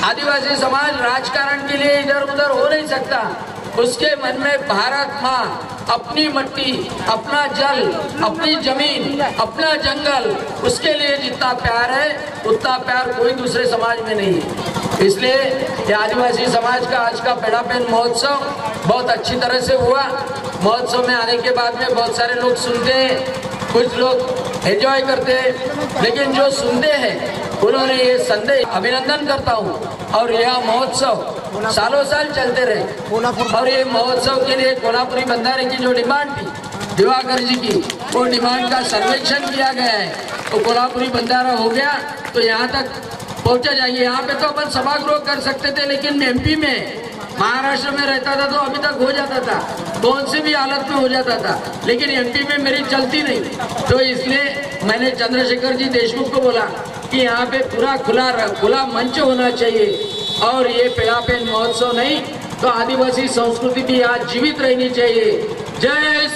आदिवासी समाज राजकारण के लिए इधर उधर हो नहीं सकता। उसके मन में भारत माँ, अपनी मट्टी, अपना जल, अपनी जमीन, अपना जंगल, उसके लिए जितना प्यार है उतना प्यार कोई दूसरे समाज में नहीं है। इसलिए ये आदिवासी समाज का आज का पेड़ापेन महोत्सव बहुत अच्छी तरह से हुआ। महोत्सव में आने के बाद में बहुत सारे लोग सुनते हैं, कुछ लोग एंजॉय करते हैं, लेकिन जो सुनते हैं उन्होंने ये संदेश अभिनंदन करता हूँ। और यह महोत्सव सालों साल चलते रहे। और ये महोत्सव के लिए कोल्हापुरी बंधारे की जो डिमांड थी दिवाकर जी की, वो डिमांड का सर्वेक्षण किया गया है, तो कोल्हापुरी बंधारा हो गया तो यहाँ तक पहुँचा जाएंगे। यहाँ पे तो अपन सभागृह कर सकते थे, लेकिन एमपी में, महाराष्ट्र में रहता था तो अभी तक हो जाता था, कौन सी भी हालत में हो जाता था, लेकिन एमपी में मेरी चलती नहीं। तो इसलिए मैंने चंद्रशेखर जी देशमुख को बोला कि यहाँ पे पूरा खुला मंच होना चाहिए, और ये पेड़ापेन महोत्सव नहीं तो आदिवासी संस्कृति भी आज जीवित रहनी चाहिए। जय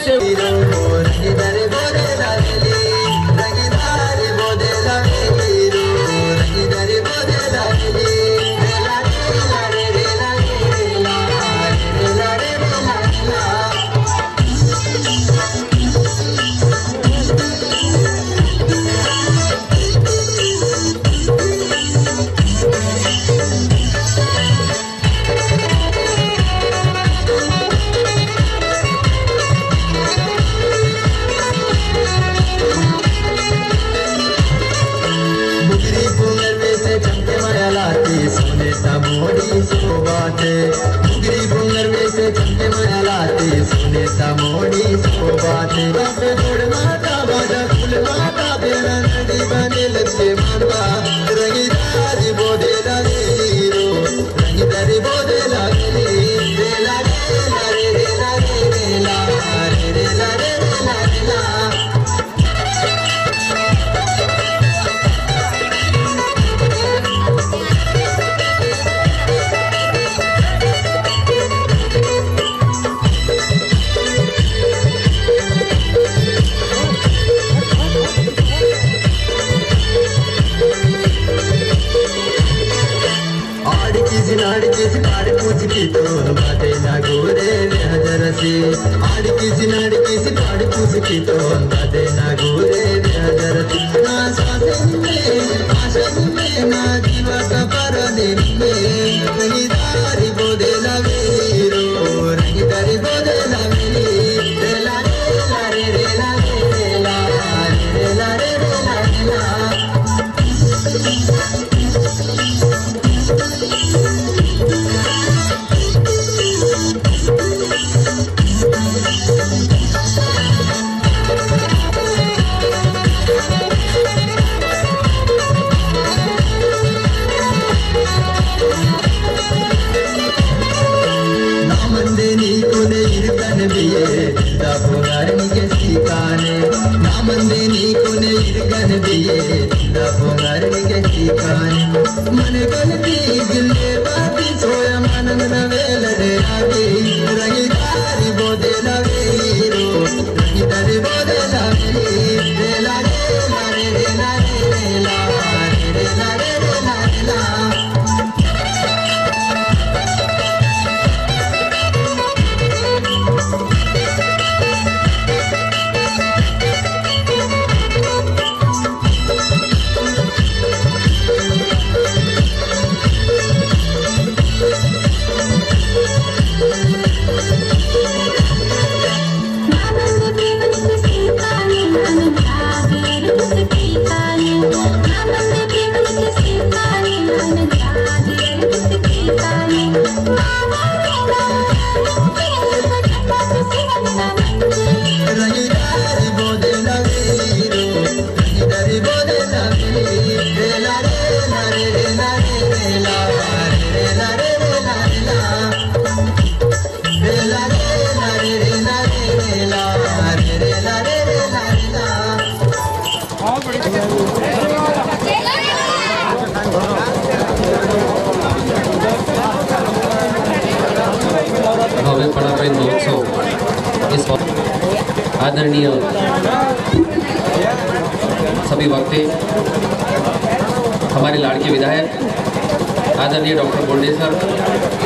बाते मुगरी बुंगर में से चंके मनालाते सुने तमोड़ी सो बाते बाते जोड़ माता बाजा फूल माता बेरा नदी बने लगे मानवा रंगीदारी बोधे हीरो रंगीदारी बोधे लागे रे लागे रे रे लागे रे ला रे रे ला रे रे ला रे ला। आड़की सिनाड़ पूछ की तो बातें ना गोरे हजर से आड़की सिनाड़ पूछ की तो बातें ना गोरे हजर ना सासन में आसन में ना जीवा का परने में रंगीदारी बोधे लगे हीरो रंगीदारी बोधे लगे रे ला रे रे ला रे ला रे ला रे रे ला रे ला। मन गलती गिले बाती सोया मानंद नवेल रे आगे रंगीदारी बोधे लगे हीरो रंगीदारी बोधे लगे रे ला रे रे ला रे ला रे ला रे ला रे ला। रंगीदारी बोधे लगे हीरो रंगीदारी बोधे लगे रे ला रे रे ला रे ला रे ला रे ला रे ला रे ला रे ला रे ला रे ला रे ला रे ला। भव्य पराक्रम महोत्सव इस आदरणीय सभी वक्ते हमारे लाड़के विधायक आदरणीय डॉक्टर गोल्डे सर,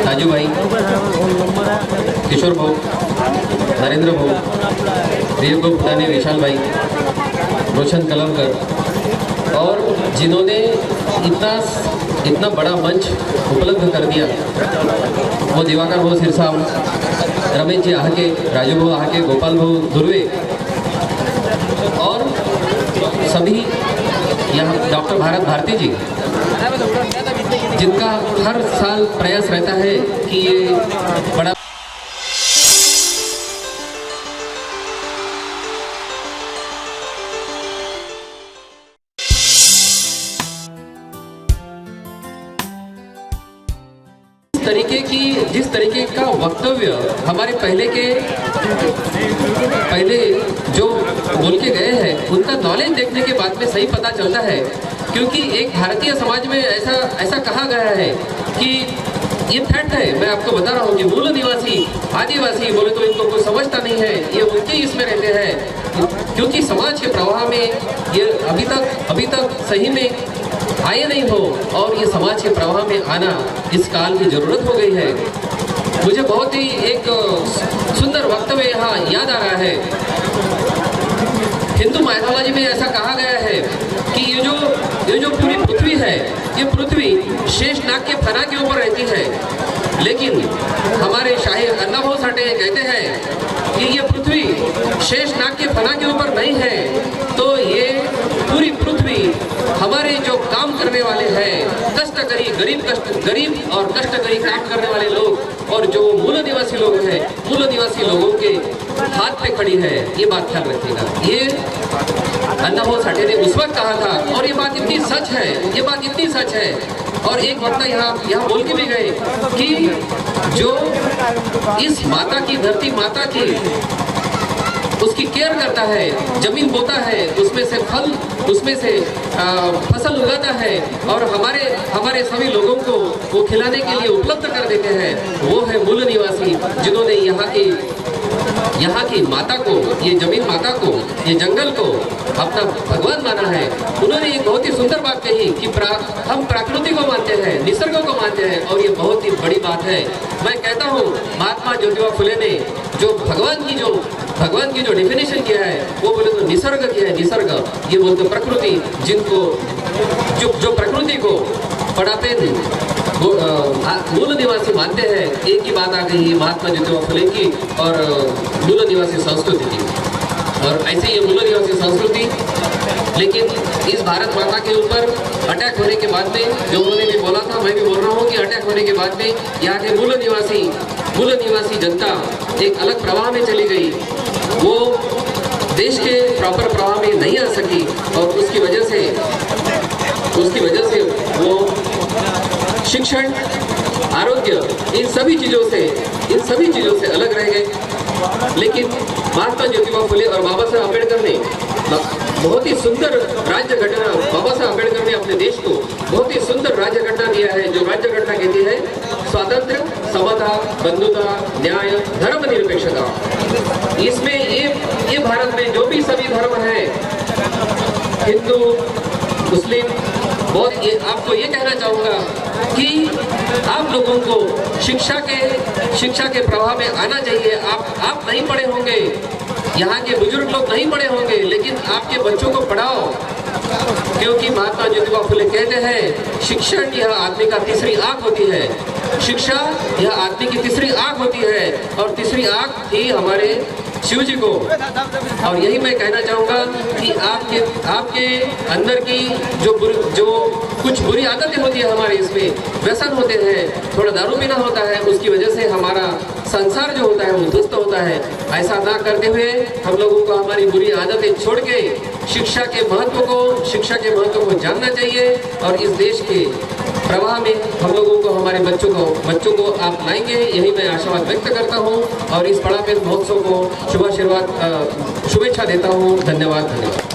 राजू भाई, किशोर भाऊ, नरेंद्र भाऊ, वीरगो फुटाने, विशाल भाई, रोशन कलमकर और जिन्होंने इतना बड़ा मंच उपलब्ध कर दिया वो दिवाकर भाऊ सिरसा, रमेश जी आके, राजू भाऊ आके, गोपाल भाऊ दुर्वे और सभी यहाँ डॉक्टर भारत भारती जी, जिनका हर साल प्रयास रहता है कि ये बड़ा जिस तरीके का वक्तव्य हमारे पहले जो बोल के गए हैं उनका नॉलेज देखने के बाद में सही पता चलता है, क्योंकि एक भारतीय समाज में ऐसा कहा गया है कि ये फैक्ट है, मैं आपको बता रहा हूँ कि मूल निवासी आदिवासी बोले तो इनको कोई समझता नहीं है, ये उनके इसमें रहते हैं, क्योंकि समाज के प्रवाह में ये अभी तक सही में आए नहीं हो और ये समाज के प्रवाह में आना इस काल की जरूरत हो गई है। मुझे बहुत ही एक सुंदर वक्तव्य यहाँ याद आ रहा है। हिंदू माइथोलॉजी में ऐसा कहा गया है कि ये जो पूरी पृथ्वी है, ये पृथ्वी शेषनाग के फना के ऊपर रहती है, लेकिन हमारे शाही अन्नाभाऊ साठे कहते हैं कि ये पृथ्वी शेषनाग के फना के ऊपर नहीं है, तो ये पूरी पृथ्वी हमारे जो काम करने वाले हैं, कष्ट गरीब और कष्टकरी काम करने वाले लोग और जो मूल निवासी लोग हैं, मूल निवासी लोगों के हाथ पे खड़ी है, ये बात ख्याल रखिएगा। ये अण्णाभाऊ साठे ने उस वक्त कहा था और ये बात इतनी सच है, ये बात इतनी सच है। और एक वक्ता यहाँ बोल के भी गए कि जो इस माता की, धरती माता की उसकी केयर करता है, जमीन बोता है, उसमें से फल, उसमें से फसल उगाता है और हमारे सभी लोगों को वो खिलाने के लिए उपलब्ध कर देते हैं, वो है मूल निवासी, जिन्होंने यहाँ की माता को, ये जमीन माता को, ये जंगल को अपना भगवान माना है। उन्होंने एक बहुत ही सुंदर बात कही कि हम प्रकृति को मानते हैं, निसर्ग को मानते हैं और ये बहुत ही बड़ी बात है। मैं कहता हूँ महात्मा ज्योतिबा फुले ने जो भगवान की जो डेफिनेशन किया है वो बोले तो निसर्ग किया है। निसर्ग ये बोलते प्रकृति, जिनको जो प्रकृति को पढ़ाते मूल निवासी मानते हैं। एक ही बात आ गई महात्मा ज्योतिबा फुले की और मूल निवासी संस्कृति की। और ऐसे ये मूल निवासी संस्कृति, लेकिन इस भारत माता के ऊपर अटैक होने के बाद में, जो उन्होंने भी बोला था, मैं भी बोल रहा हूँ कि अटैक होने के बाद में यहाँ के मूल निवासी जनता एक अलग प्रवाह में चली गई। वो देश के प्रॉपर प्रवाह में नहीं आ सकी और उसकी वजह से वो शिक्षण, आरोग्य, इन सभी चीज़ों से अलग रह गए। लेकिन महात्मा ज्योतिबा फुले और बाबा साहब अम्बेडकर ने बहुत ही सुंदर राज्य घटना, बाबा साहब अम्बेडकर ने अपने देश को बहुत ही सुंदर राज्य घटना दिया है, जो राज्य घटना कहती है स्वातंत्र्य, समता, बंधुता, न्याय, धर्मनिरपेक्षता। इसमें ये भारत में जो भी सभी धर्म हैं, हिंदू, मुस्लिम, बौद्ध, ये आपको ये कहना चाहूँगा कि आप लोगों को शिक्षा के प्रवाह में आना चाहिए। आप नहीं पढ़े होंगे, यहाँ के बुजुर्ग लोग नहीं पढ़े होंगे, लेकिन आपके बच्चों को पढ़ाओ, क्योंकि महात्मा ज्योतिबा फुले कहते हैं शिक्षण यह आदमी का तीसरी आंख होती है। शिक्षा यह आदमी की तीसरी आंख होती है और तीसरी आंख थी हमारे शिव जी को। और यही मैं कहना चाहूँगा कि आपके अंदर की जो कुछ बुरी आदतें होती है हमारे, इसमें व्यसन होते हैं, थोड़ा दारू पीना होता है, उसकी वजह से हमारा संसार जो होता है वो ध्वस्त होता है। ऐसा ना करते हुए हम लोगों को हमारी बुरी आदतें छोड़ के शिक्षा के महत्व को जानना चाहिए और इस देश के प्रवाह में हम लोगों को, हमारे बच्चों को आप लाएंगे, यही मैं आशावाद व्यक्त करता हूँ और इस बड़ा पेड़ महोत्सव को शुभेच्छा देता हूँ। धन्यवाद।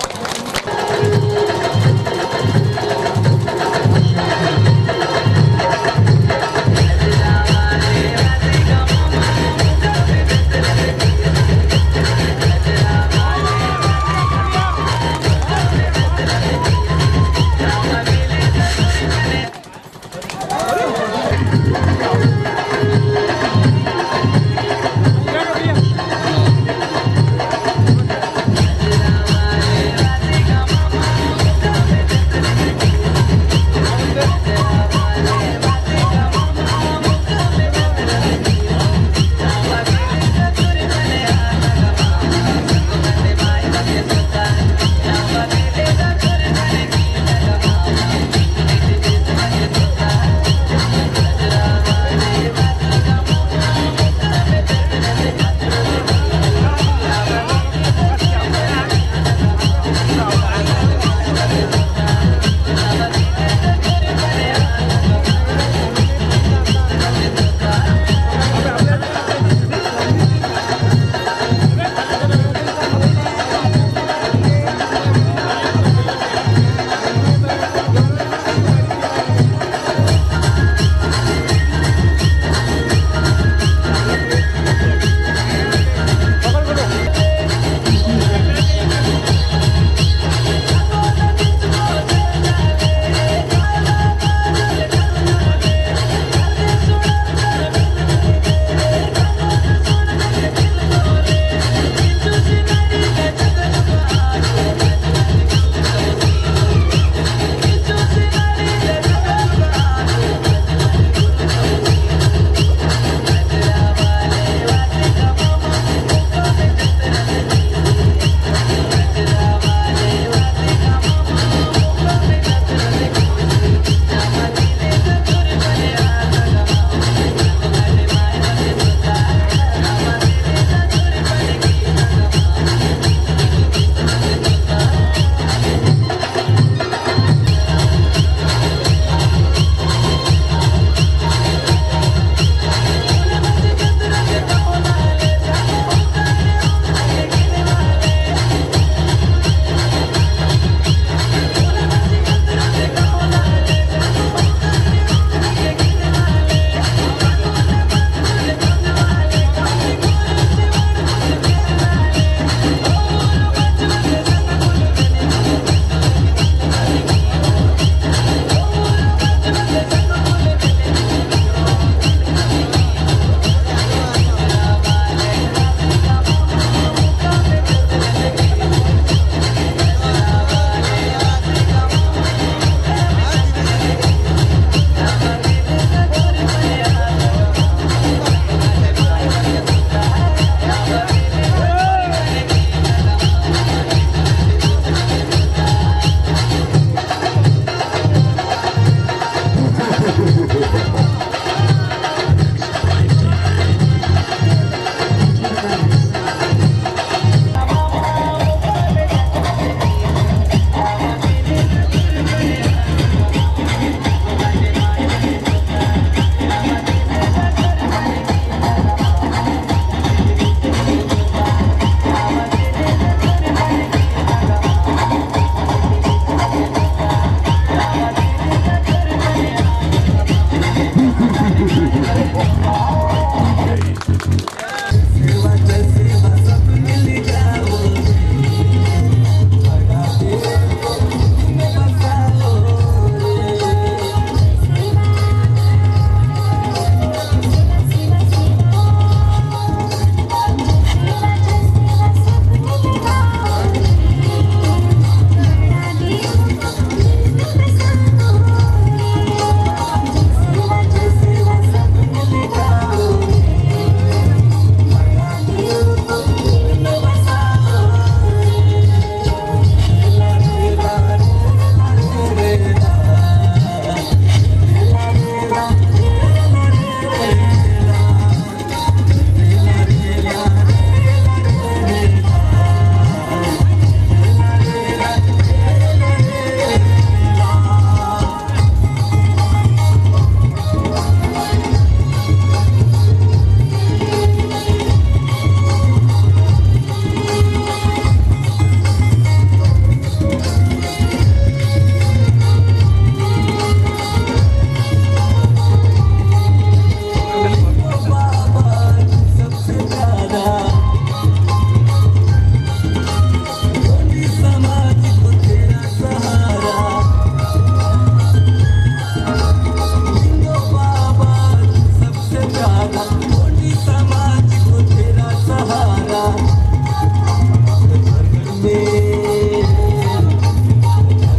धागा, मोटी समाज को तेरा सहारा।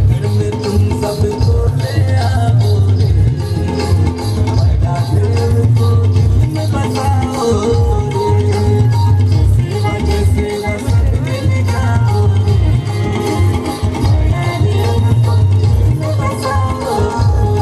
घर में तुम सबको ले आओ रे, बड़ा दिल को दिल में बसाओ रे, सेवा जैसे वसंत में निकालो रे, बड़ा दिल को दिल में बसाओ रे।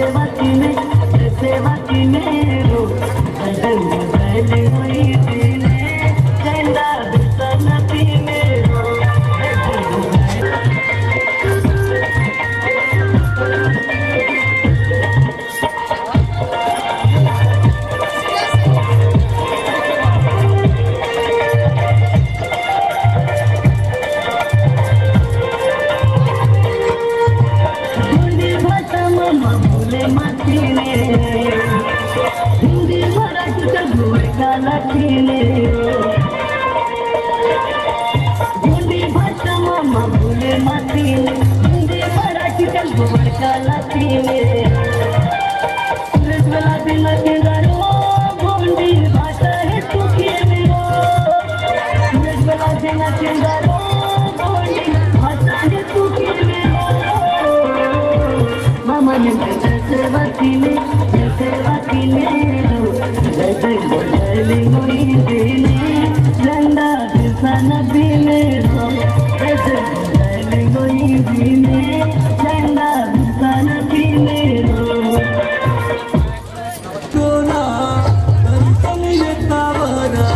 सेवा की मेरो बदल बदल हुई दिले चंदा सनती मेरो हिंदी मराठी का घोळकाला खेले हिंदी भाषा मामा बोले मातीने हिंदी मराठी का घोळकाला खेले रजवाला दिला के गारो गोंडी भाषा है तू खेले रजवाला दिला के गारो गोंडी भाषा है तू खेले मामा ने सेवा की मेरो बदल बदल हुई दिले चंदा सनती मेरो बदल बदल हुई दिले चंदा सनती मेरो कोना दर्शन येता बरा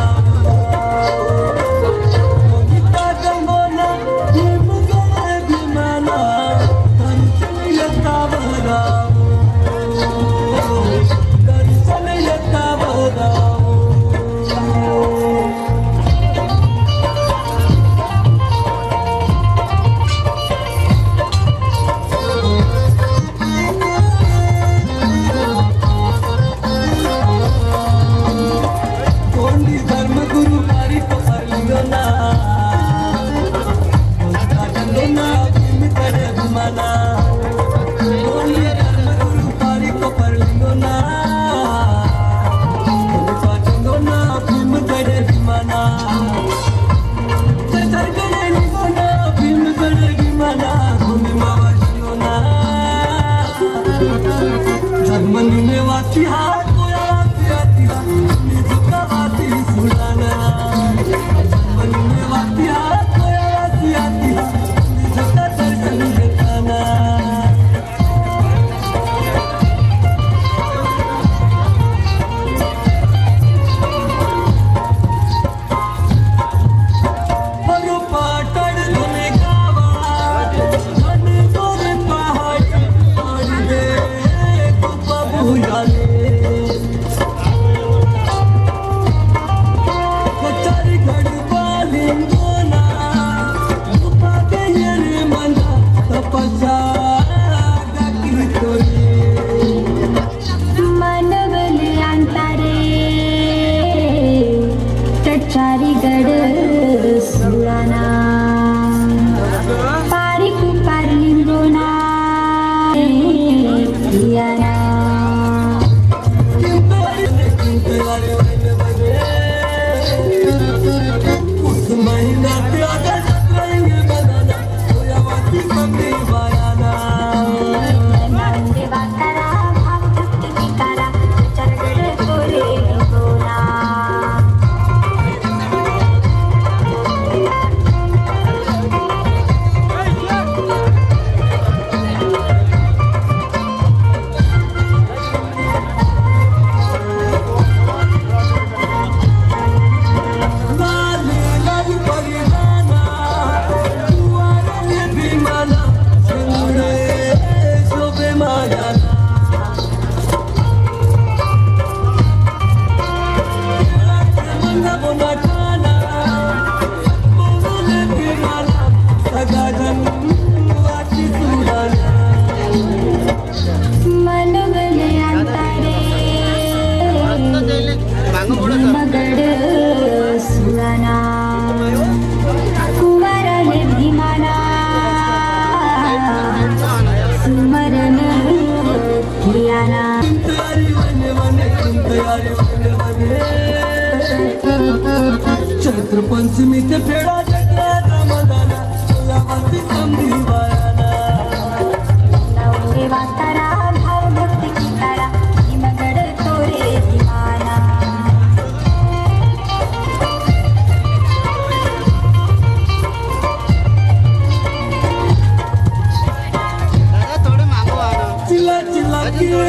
गीता गंगोना मुगले विमाना दर्शन येता बरा दर्शन येता बरा कोंडी धर्मगुरु पारी तो परलियो ना उसका डंडोना भीम करे विमाना कोंडी धर्मगुरु पारी तो परलियो ना उसका डंडोना भीम करे विमाना चचर करे निगोना भीम करे विमाना भूमि मावशियो ना धर्मनी में वासी हाथ चैत्र पंचमी ते फेड़ा जगला रमदाना लावती समधी बायाना नवरे वातारा भाव भक्ति की तारा हिमगड तोरे दिवाना चिल्ला चिल्ला के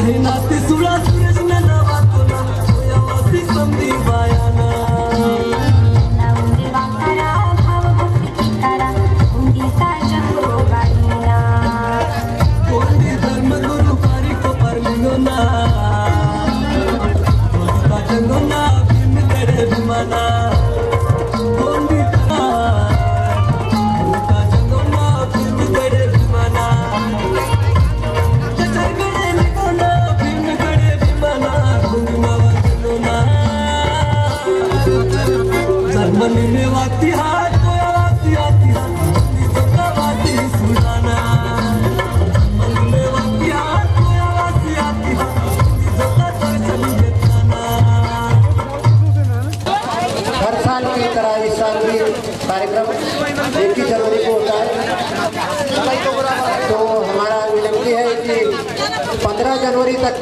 महीना तिसुळा सूरज नवा तुला होयावासी समधी बायाना कोणी धर्मगुरु पारी को परमियोना का जंगोना बिन करे विमाना कोणी का जंगोना बिन करे विमाना चचरगडे निकोना बिन करे विमाना कोणी मावा जंगोना जर्मनी में वाती हाथ वाती आती हाथ तो वाती सुनाना हर साल की तरह इस साल भी कार्यक्रम 1 जनवरी को होता है। तो हमारा विनती है कि 15 जनवरी तक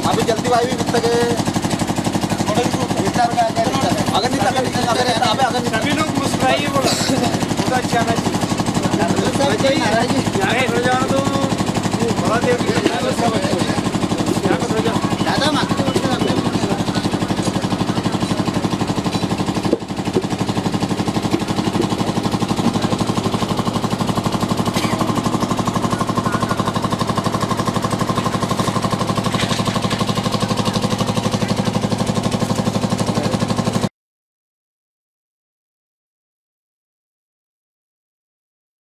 अभी जल्दी भाई भी तक अगर नहीं सभी लोग मुस्कुराइए बोला अच्छा